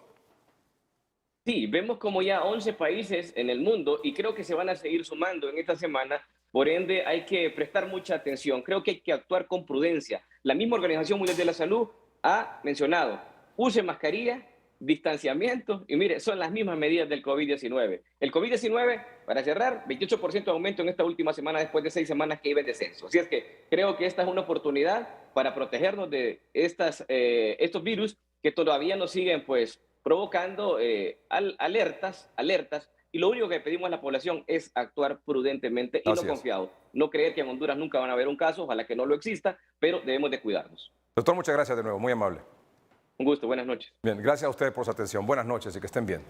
Sí, vemos como ya 11 países en el mundo y creo que se van a seguir sumando en esta semana. Por ende, hay que prestar mucha atención. Creo que hay que actuar con prudencia. La misma Organización Mundial de la Salud ha mencionado, use mascarilla, distanciamiento, y mire, son las mismas medidas del COVID-19. El COVID-19, para cerrar, 28% de aumento en esta última semana después de 6 semanas que iba en descenso. Así es que creo que esta es una oportunidad para protegernos de estos virus que todavía nos siguen pues provocando alertas, y lo único que pedimos a la población es actuar prudentemente y no confiados. No creer que en Honduras nunca van a haber un caso, ojalá que no lo exista, pero debemos de cuidarnos. Doctor, muchas gracias de nuevo, muy amable. Un gusto, buenas noches. Bien, gracias a ustedes por su atención. Buenas noches y que estén bien.